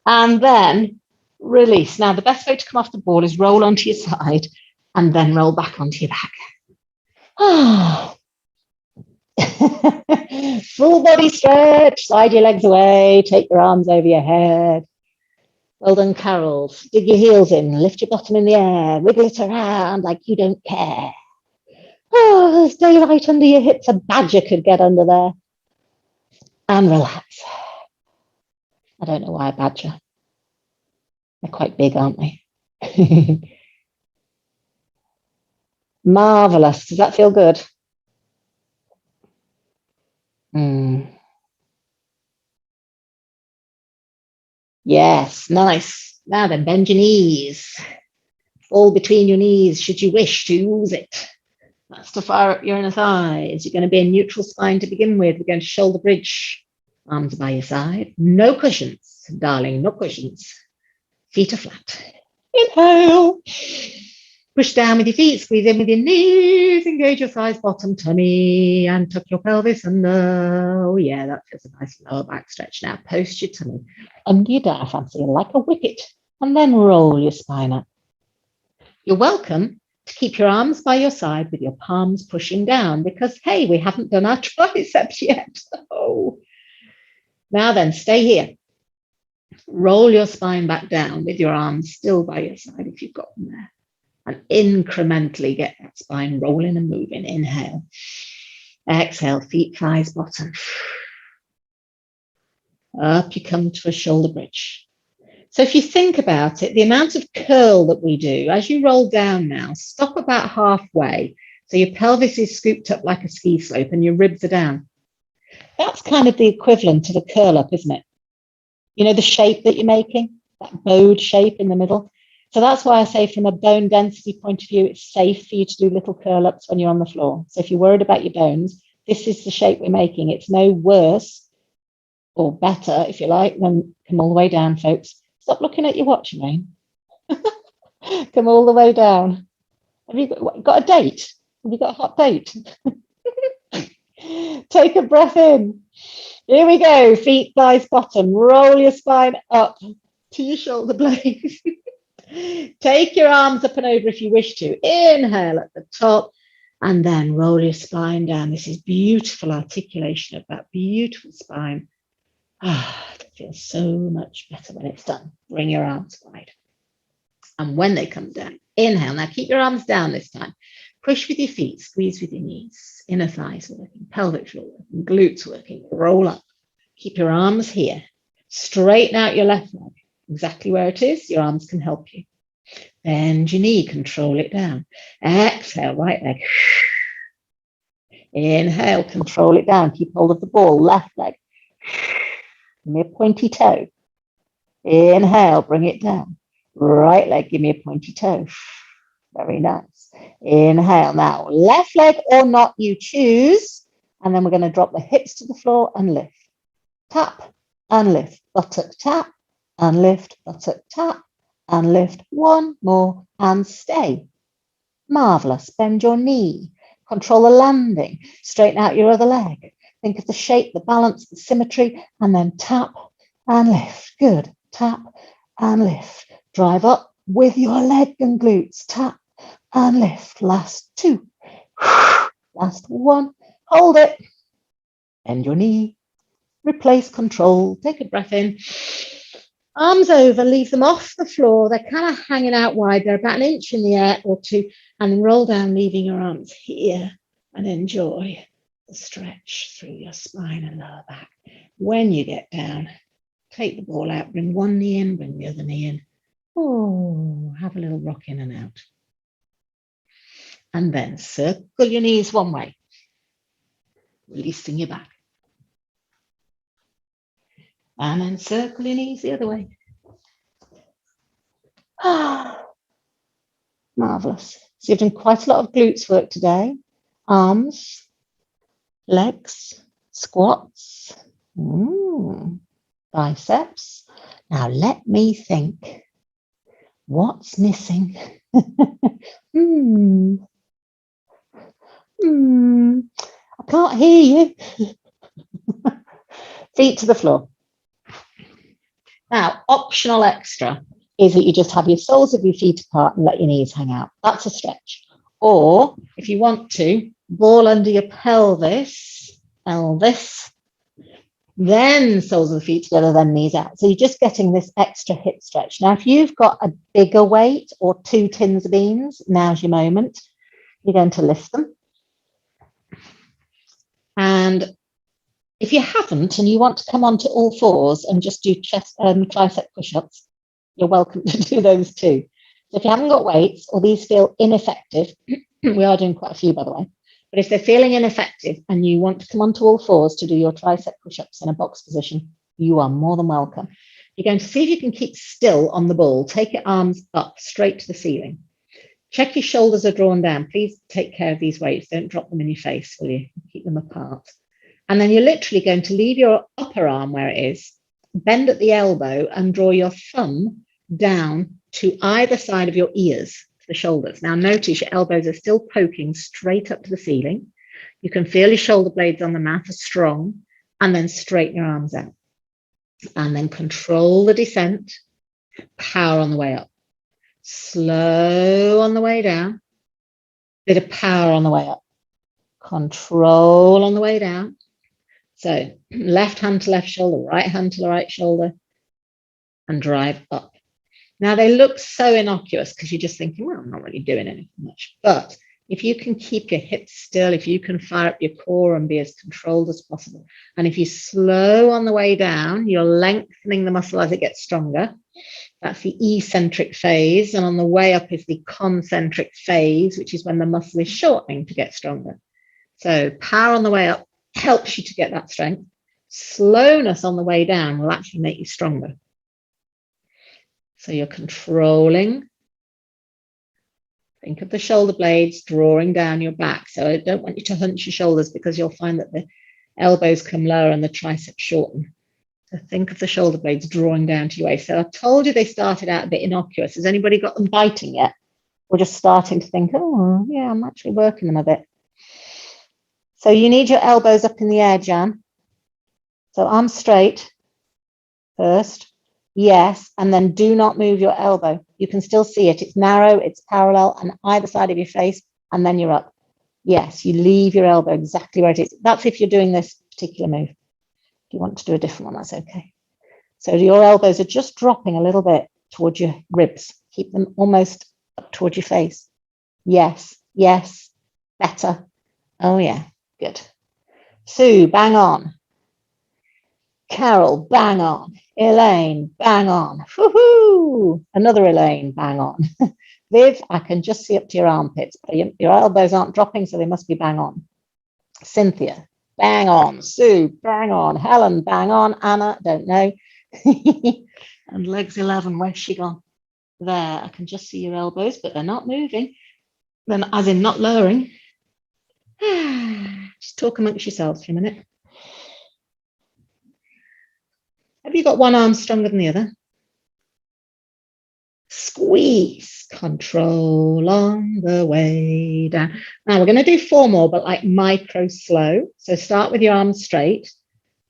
And then release. Now, the best way to come off the ball is roll onto your side and then roll back onto your back. Full body stretch. Slide your legs away. Take your arms over your head. Well done, carols. Dig your heels in. Lift your bottom in the air. Wiggle it around like you don't care. Oh, there's daylight under your hips. A badger could get under there. And relax. I don't know why a badger. They're quite big, aren't they? Marvelous. Does that feel good? Yes, nice. Now then, bend your knees. Fall between your knees should you wish to use it. That's to fire up your inner thighs. You're going to be a neutral spine to begin with. We're going to shoulder bridge. Arms by your side. No cushions, darling, no cushions. Feet are flat. Inhale. Push down with your feet, squeeze in with your knees, engage your thighs, bottom, tummy, and tuck your pelvis under. Oh yeah, that feels a nice lower back stretch. Now post your tummy under your diaphragm, so you're like a wicket, and then roll your spine up. You're welcome to keep your arms by your side with your palms pushing down because, hey, we haven't done our triceps yet. Oh. Now then, stay here. Roll your spine back down with your arms still by your side if you've got them there. And incrementally get that spine rolling and moving. Inhale. Exhale, feet, thighs, bottom. Up you come to a shoulder bridge. So if you think about it, the amount of curl that we do, as you roll down now, stop about halfway. So your pelvis is scooped up like a ski slope and your ribs are down. That's kind of the equivalent to the curl up, isn't it? You know, the shape that you're making, that bowed shape in the middle. So that's why I say from a bone density point of view, it's safe for you to do little curl ups when you're on the floor. So if you're worried about your bones, this is the shape we're making. It's no worse or better, if you like, than come all the way down, folks. Stop looking at your watch, Elaine. Come all the way down. Have you got a date? Have you got a hot date? Take a breath in. Here we go. Feet, thighs, bottom. Roll your spine up to your shoulder blades. Take your arms up and over if you wish to. Inhale at the top and then roll your spine down. This is beautiful articulation of that beautiful spine. It feels so much better when it's done. Bring your arms wide. And when they come down, inhale. Now keep your arms down this time. Push with your feet, squeeze with your knees. Inner thighs working, pelvic floor working, glutes working. Roll up. Keep your arms here. Straighten out your left leg. Exactly where it is, your arms can help you. Bend your knee, control it down. Exhale, right leg. Inhale, control it down. Keep hold of the ball, left leg. Give me a pointy toe. Inhale, bring it down. Right leg, give me a pointy toe. Very nice. Inhale. Now, left leg or not, you choose. And then we're going to drop the hips to the floor and lift. Tap and lift. Buttock tap and lift. Buttock tap and lift. One more and stay. Marvelous. Bend your knee. Control the landing. Straighten out your other leg. Think of the shape, the balance, the symmetry, and then tap and lift. Good. Tap and lift. Drive up with your leg and glutes. Tap and lift. Last 2. Last 1. Hold it. Bend your knee. Replace control. Take a breath in. Arms over. Leave them off the floor. They're kind of hanging out wide. They're about an inch in the air or 2. And then roll down, leaving your arms here. And enjoy the stretch through your spine and lower back. When you get down, take the ball out, bring one knee in, bring the other knee in. Oh, have a little rock in and out. And then circle your knees one way, releasing your back. And then circle your knees the other way. Ah, marvelous. So you've done quite a lot of glutes work today. Arms, legs, squats, biceps. Now let me think. What's missing? I can't hear you. Feet to the floor. Now, optional extra is that you just have your soles of your feet apart and let your knees hang out. That's a stretch. Or if you want to, ball under your pelvis, then soles of the feet together, then knees out. So you're just getting this extra hip stretch. Now, if you've got a bigger weight or 2 tins of beans, now's your moment. You're going to lift them. And if you haven't and you want to come onto all fours and just do chest tricep push-ups, you're welcome to do those too. So if you haven't got weights or these feel ineffective, we are doing quite a few, by the way, but if they're feeling ineffective and you want to come onto all fours to do your tricep push-ups in a box position, you are more than welcome. You're going to see if you can keep still on the ball. Take your arms up straight to the ceiling. Check your shoulders are drawn down. Please take care of these weights. Don't drop them in your face, will you? Keep them apart. And then you're literally going to leave your upper arm where it is, bend at the elbow and draw your thumb down to either side of your ears, to the shoulders. Now notice your elbows are still poking straight up to the ceiling. You can feel your shoulder blades on the mat are strong, and then straighten your arms out. And then control the descent, power on the way up. Slow on the way down, bit of power on the way up. Control on the way down. So left hand to left shoulder, right hand to the right shoulder, and drive up. Now they look so innocuous because you're just thinking, well, I'm not really doing anything much. But if you can keep your hips still, if you can fire up your core and be as controlled as possible, and if you slow on the way down, you're lengthening the muscle as it gets stronger. That's the eccentric phase. And on the way up is the concentric phase, which is when the muscle is shortening to get stronger. So power on the way up helps you to get that strength. Slowness on the way down will actually make you stronger. So you're controlling. Think of the shoulder blades drawing down your back. So I don't want you to hunch your shoulders because you'll find that the elbows come lower and the triceps shorten. So think of the shoulder blades drawing down to your waist. So I told you they started out a bit innocuous. Has anybody got them biting yet? We're just starting to think, oh, yeah, I'm actually working them a bit. So you need your elbows up in the air, Jan. So arms straight first. Yes, and then do not move your elbow. You can still see it. It's narrow, it's parallel on either side of your face, and then you're up. Yes, you leave your elbow exactly where it is. That's if you're doing this particular move. If you want to do a different one, that's okay. So your elbows are just dropping a little bit towards your ribs. Keep them almost up towards your face. Yes, yes, better. Oh, yeah, good. Sue, bang on. Carol, bang on. Elaine, bang on. Woohoo! Another Elaine, bang on. Viv, I can just see up to your armpits, but your elbows aren't dropping, so they must be bang on. Cynthia, bang on. Sue, bang on. Helen, bang on. Anna, don't know. And legs 11, where's she gone? There, I can just see your elbows, but they're not moving. Then, as in not lowering. Just talk amongst yourselves for a minute. Have you got one arm stronger than the other? Squeeze, control on the way down. Now we're going to do 4 more, but like micro slow. So start with your arms straight.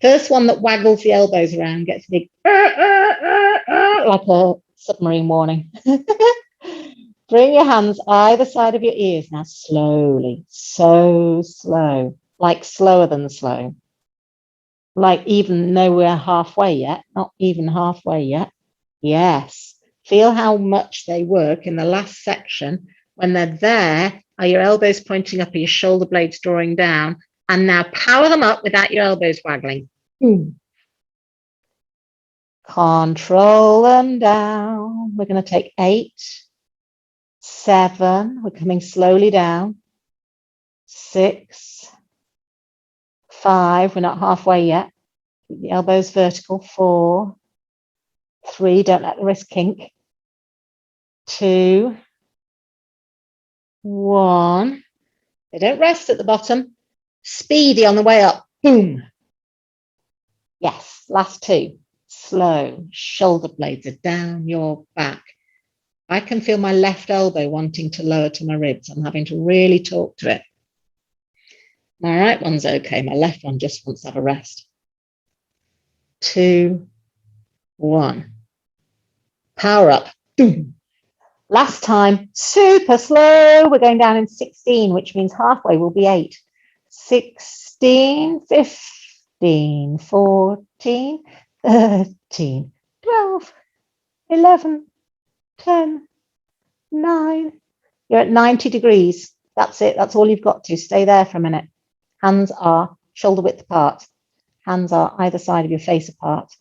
First one that waggles the elbows around gets a big, like a submarine warning. Bring your hands either side of your ears now, slowly, so slow, like slower than slow. Like even nowhere halfway yet, not even halfway yet. Yes. Feel how much they work in the last section. When they're there, are your elbows pointing up, are your shoulder blades drawing down? And now power them up without your elbows waggling. Control them down. We're going to take 8, 7. We're coming slowly down. 6, 5. We're not halfway yet. Keep the elbows vertical. 4, 3. Don't let the wrist kink. 2, 1. They don't rest at the bottom. Speedy on the way up. Boom. Yes, last 2. Slow. Shoulder blades are down your back. I can feel my left elbow wanting to lower to my ribs. I'm having to really talk to it. My right one's okay. My left one just wants to have a rest. 2, 1. Power up. Boom. Last time, super slow. We're going down in 16, which means halfway will be 8. 16, 15, 14, 13, 12, 11, 10, 9. You're at 90 degrees. That's it. That's all you've got to. Stay there for a minute. Hands are shoulder width apart. Hands are either side of your face apart.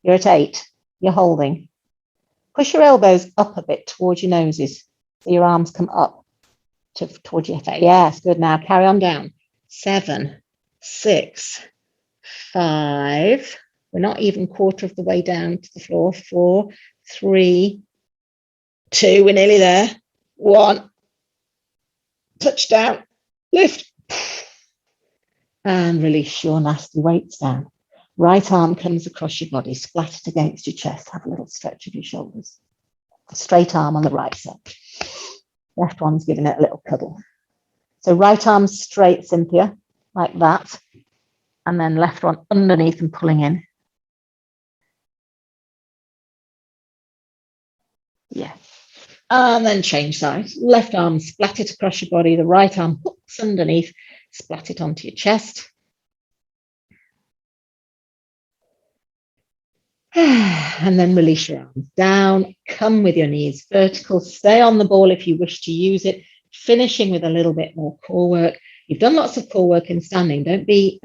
You're at 8. You're holding. Push your elbows up a bit towards your noses so your arms come up towards your face. Yes, good. Now carry on down. 7, 6, 5. We're not even quarter of the way down to the floor. 4, 3, 2. We're nearly there. 1. Touchdown. Lift. And release your nasty weights down. Right arm comes across your body, splattered against your chest. Have a little stretch of your shoulders. Straight arm on the right side. Left one's giving it a little cuddle. So right arm straight, Cynthia, like that. And then left one underneath and pulling in. Yeah. And then change sides. Left arm splat it across your body. The right arm hooks underneath, splat it onto your chest. And then release your arms down. Come with your knees vertical. Stay on the ball if you wish to use it. Finishing with a little bit more core work. You've done lots of core work in standing. Don't be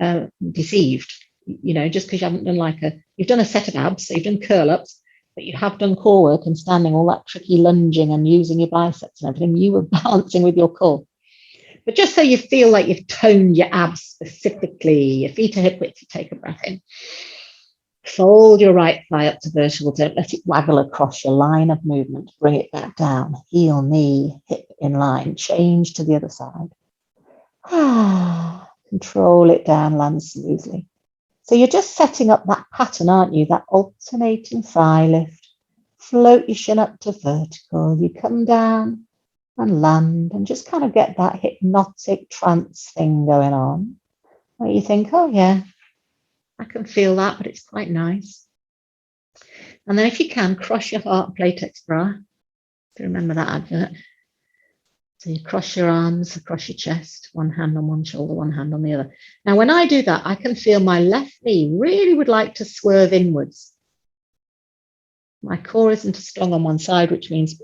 deceived. You know, just because you haven't done you've done a set of abs, so you've done curl ups, but you have done core work in standing, all that tricky lunging and using your biceps and everything. You were balancing with your core. But just so you feel like you've toned your abs specifically, your feet are hip width, you take a breath in. Fold your right thigh up to vertical. Don't let it waggle across your line of movement. Bring it back down. Heel, knee, hip in line. Change to the other side. Control it down, land smoothly. So you're just setting up that pattern, aren't you? That alternating thigh lift. Float your shin up to vertical. You come down and land and just kind of get that hypnotic trance thing going on. Where you think, oh yeah, I can feel that, but it's quite nice. And then if you can, cross your heart Playtex bra. If you remember that advert. So you cross your arms across your chest, one hand on one shoulder, one hand on the other. Now, when I do that, I can feel my left knee really would like to swerve inwards. My core isn't strong on one side, which means,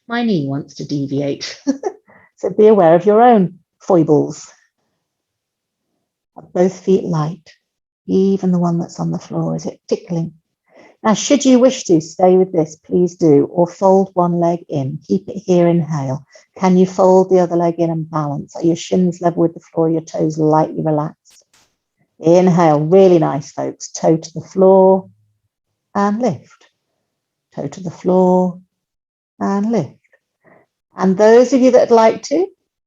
my knee wants to deviate. So be aware of your own foibles. Have both feet light. Even the one that's on the floor, is it tickling? Now, should you wish to stay with this, please do, or fold one leg in. Keep it here, inhale. Can you fold the other leg in and balance? Are your shins level with the floor, your toes lightly relaxed? Inhale, really nice, folks. Toe to the floor and lift. Toe to the floor and lift. And those of you that would like to,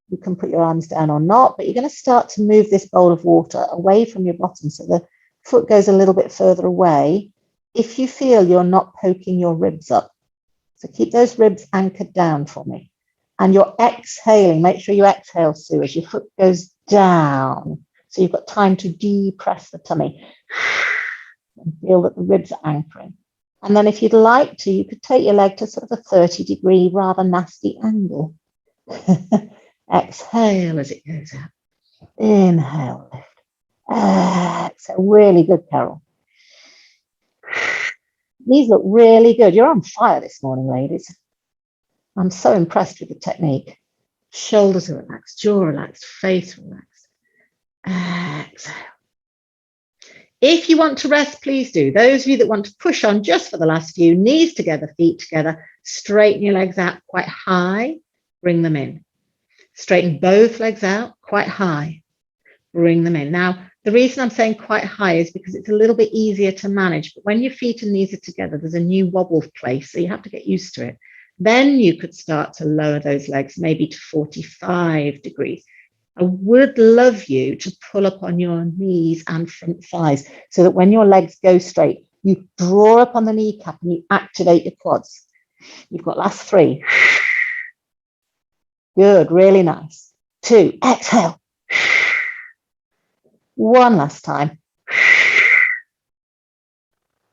you can put your arms down or not, but you're going to start to move this bowl of water away from your bottom so the foot goes a little bit further away if you feel you're not poking your ribs up. So keep those ribs anchored down for me. And you're exhaling. Make sure you exhale, Sue, as your foot goes down. So you've got time to depress the tummy and feel that the ribs are anchoring. And then if you'd like to, you could take your leg to sort of a 30-degree, rather nasty angle. Exhale as it goes out. Inhale, lift. Exhale. Really good, Carol. These look really good. You're on fire this morning, ladies. I'm so impressed with the technique. Shoulders are relaxed, jaw relaxed, face relaxed. Exhale. If you want to rest, please do. Those of you that want to push on just for the last few, knees together, feet together, straighten your legs out quite high, bring them in. Straighten both legs out quite high, bring them in. Now, the reason I'm saying quite high is because it's a little bit easier to manage, but when your feet and knees are together, there's a new wobble place, so you have to get used to it. Then you could start to lower those legs maybe to 45 degrees. I would love you to pull up on your knees and front thighs so that when your legs go straight, you draw up on the kneecap and you activate your quads. You've got last 3. Good, really nice. 2, exhale. 1 last time.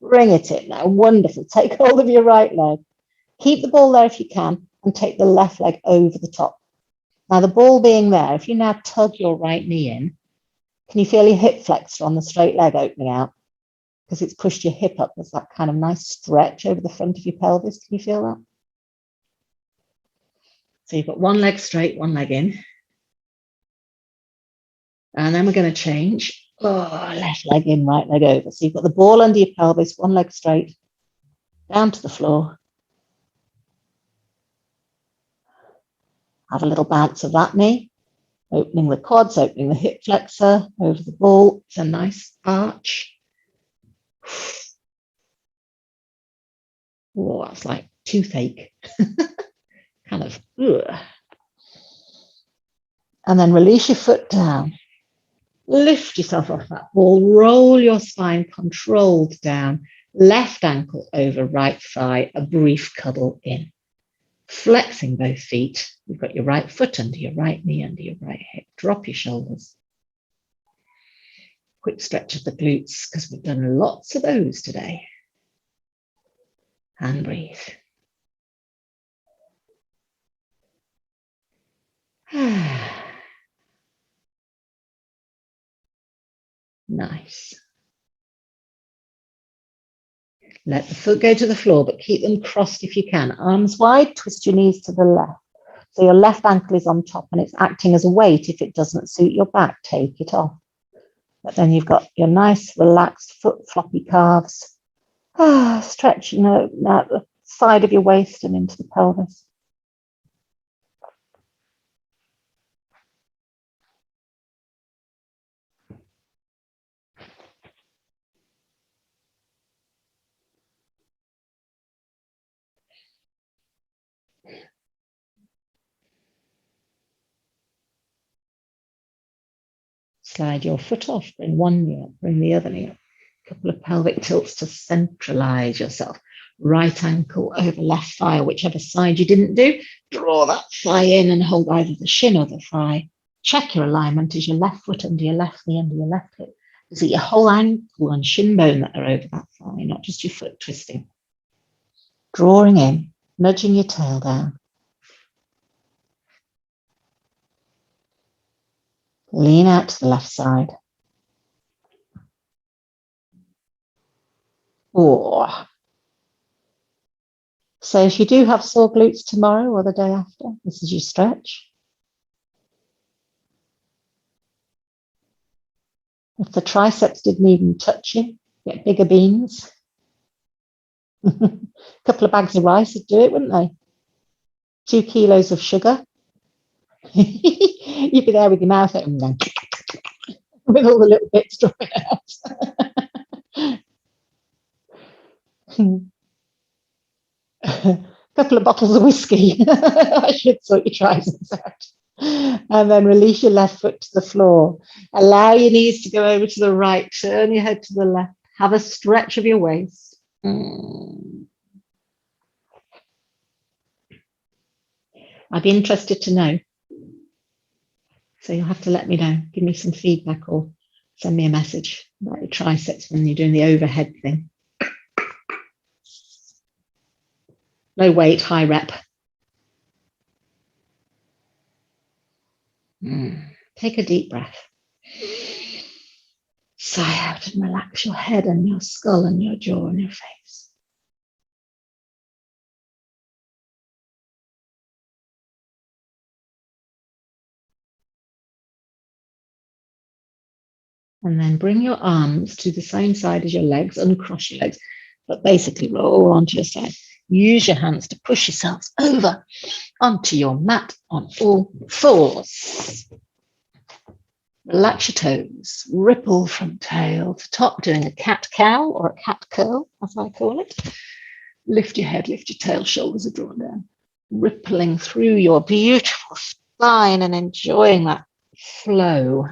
Bring it in now. Wonderful. Take hold of your right leg. Keep the ball there if you can and take the left leg over the top. Now, the ball being there, if you now tug your right knee in, can you feel your hip flexor on the straight leg opening out? Because it's pushed your hip up. There's that kind of nice stretch over the front of your pelvis. Can you feel that? So you've got one leg straight, one leg in. And then we're going to change. Oh, left leg in, right leg over. So you've got the ball under your pelvis, one leg straight, down to the floor. Have a little bounce of that knee, opening the quads, opening the hip flexor over the ball. It's a nice arch. Oh, that's like toothache. Kind of. Ugh. And then release your foot down. Lift yourself off that ball. Roll your spine controlled down. Left ankle over right thigh. A brief cuddle in. Flexing both feet. You've got your right foot under your right knee, under your right hip. Drop your shoulders. Quick stretch of the glutes because we've done lots of those today. And breathe. Nice. Let the foot go to the floor, but keep them crossed if you can. Arms wide, twist your knees to the left. So your left ankle is on top and it's acting as a weight. If it doesn't suit your back, take it off. But then you've got your nice, relaxed foot floppy calves. Stretching out the side of your waist and into the pelvis. Slide your foot off, bring one knee up, bring the other knee up. A couple of pelvic tilts to centralize yourself. Right ankle over left thigh, whichever side you didn't do. Draw that thigh in and hold either the shin or the thigh. Check your alignment. Is your left foot under your left knee, under your left hip? Is it your whole ankle and shin bone that are over that thigh, not just your foot twisting? Drawing in, nudging your tail down. Lean out to the left side. Oh. So if you do have sore glutes tomorrow or the day after, this is your stretch. If the triceps didn't even touch you, get bigger beans. A couple of bags of rice would do it, wouldn't they? 2 kilos of sugar. You'd be there with your mouth open then, with all the little bits dropping out. A couple of bottles of whiskey. I should sort your triceps out. And then release your left foot to the floor. Allow your knees to go over to the right. Turn your head to the left. Have a stretch of your waist. I'd be interested to know. So you'll have to let me know. Give me some feedback or send me a message about your triceps when you're doing the overhead thing. Low weight, high rep. Take a deep breath. Sigh out and relax your head and your skull and your jaw and your face. And then bring your arms to the same side as your legs, uncross your legs, but basically roll onto your side. Use your hands to push yourselves over onto your mat on all fours. Relax your toes, ripple from tail to top, doing a cat-cow or a cat curl, as I call it. Lift your head, lift your tail, shoulders are drawn down, rippling through your beautiful spine and enjoying that flow.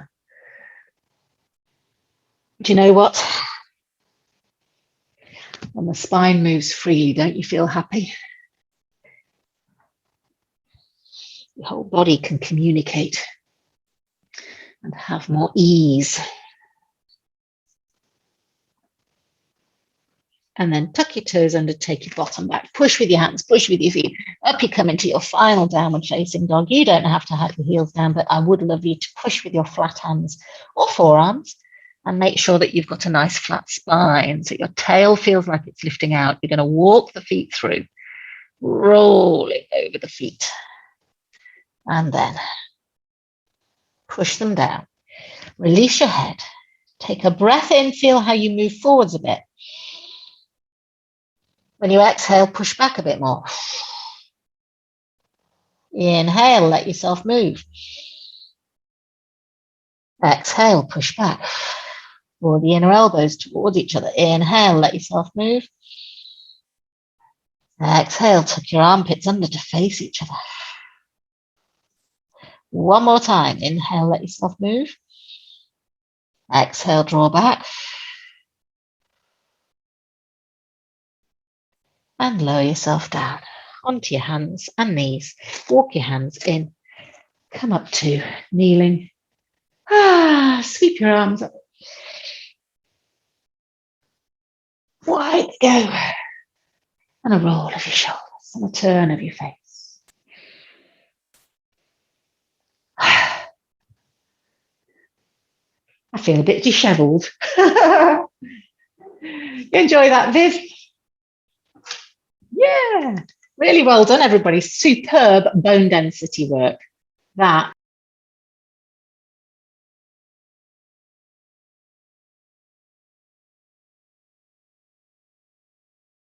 Do you know what? When the spine moves freely, don't you feel happy? Your whole body can communicate and have more ease. And then tuck your toes under, take your bottom back, push with your hands, push with your feet. Up you come into your final downward facing dog. You don't have to have your heels down, but I would love you to push with your flat hands or forearms and make sure that you've got a nice flat spine so your tail feels like it's lifting out. You're going to walk the feet through, rolling over the feet, and then push them down. Release your head. Take a breath in, feel how you move forwards a bit. When you exhale, push back a bit more. Inhale, let yourself move. Exhale, push back. Draw the inner elbows towards each other. Inhale, let yourself move. Exhale, tuck your armpits under to face each other. One more time. Inhale, let yourself move. Exhale, draw back. And lower yourself down onto your hands and knees. Walk your hands in. Come up to kneeling. Sweep your arms up. Wide go. And a roll of your shoulders and a turn of your face. I feel a bit dishevelled. Enjoy that, Viv? Yeah, really well done, everybody. Superb bone density work. That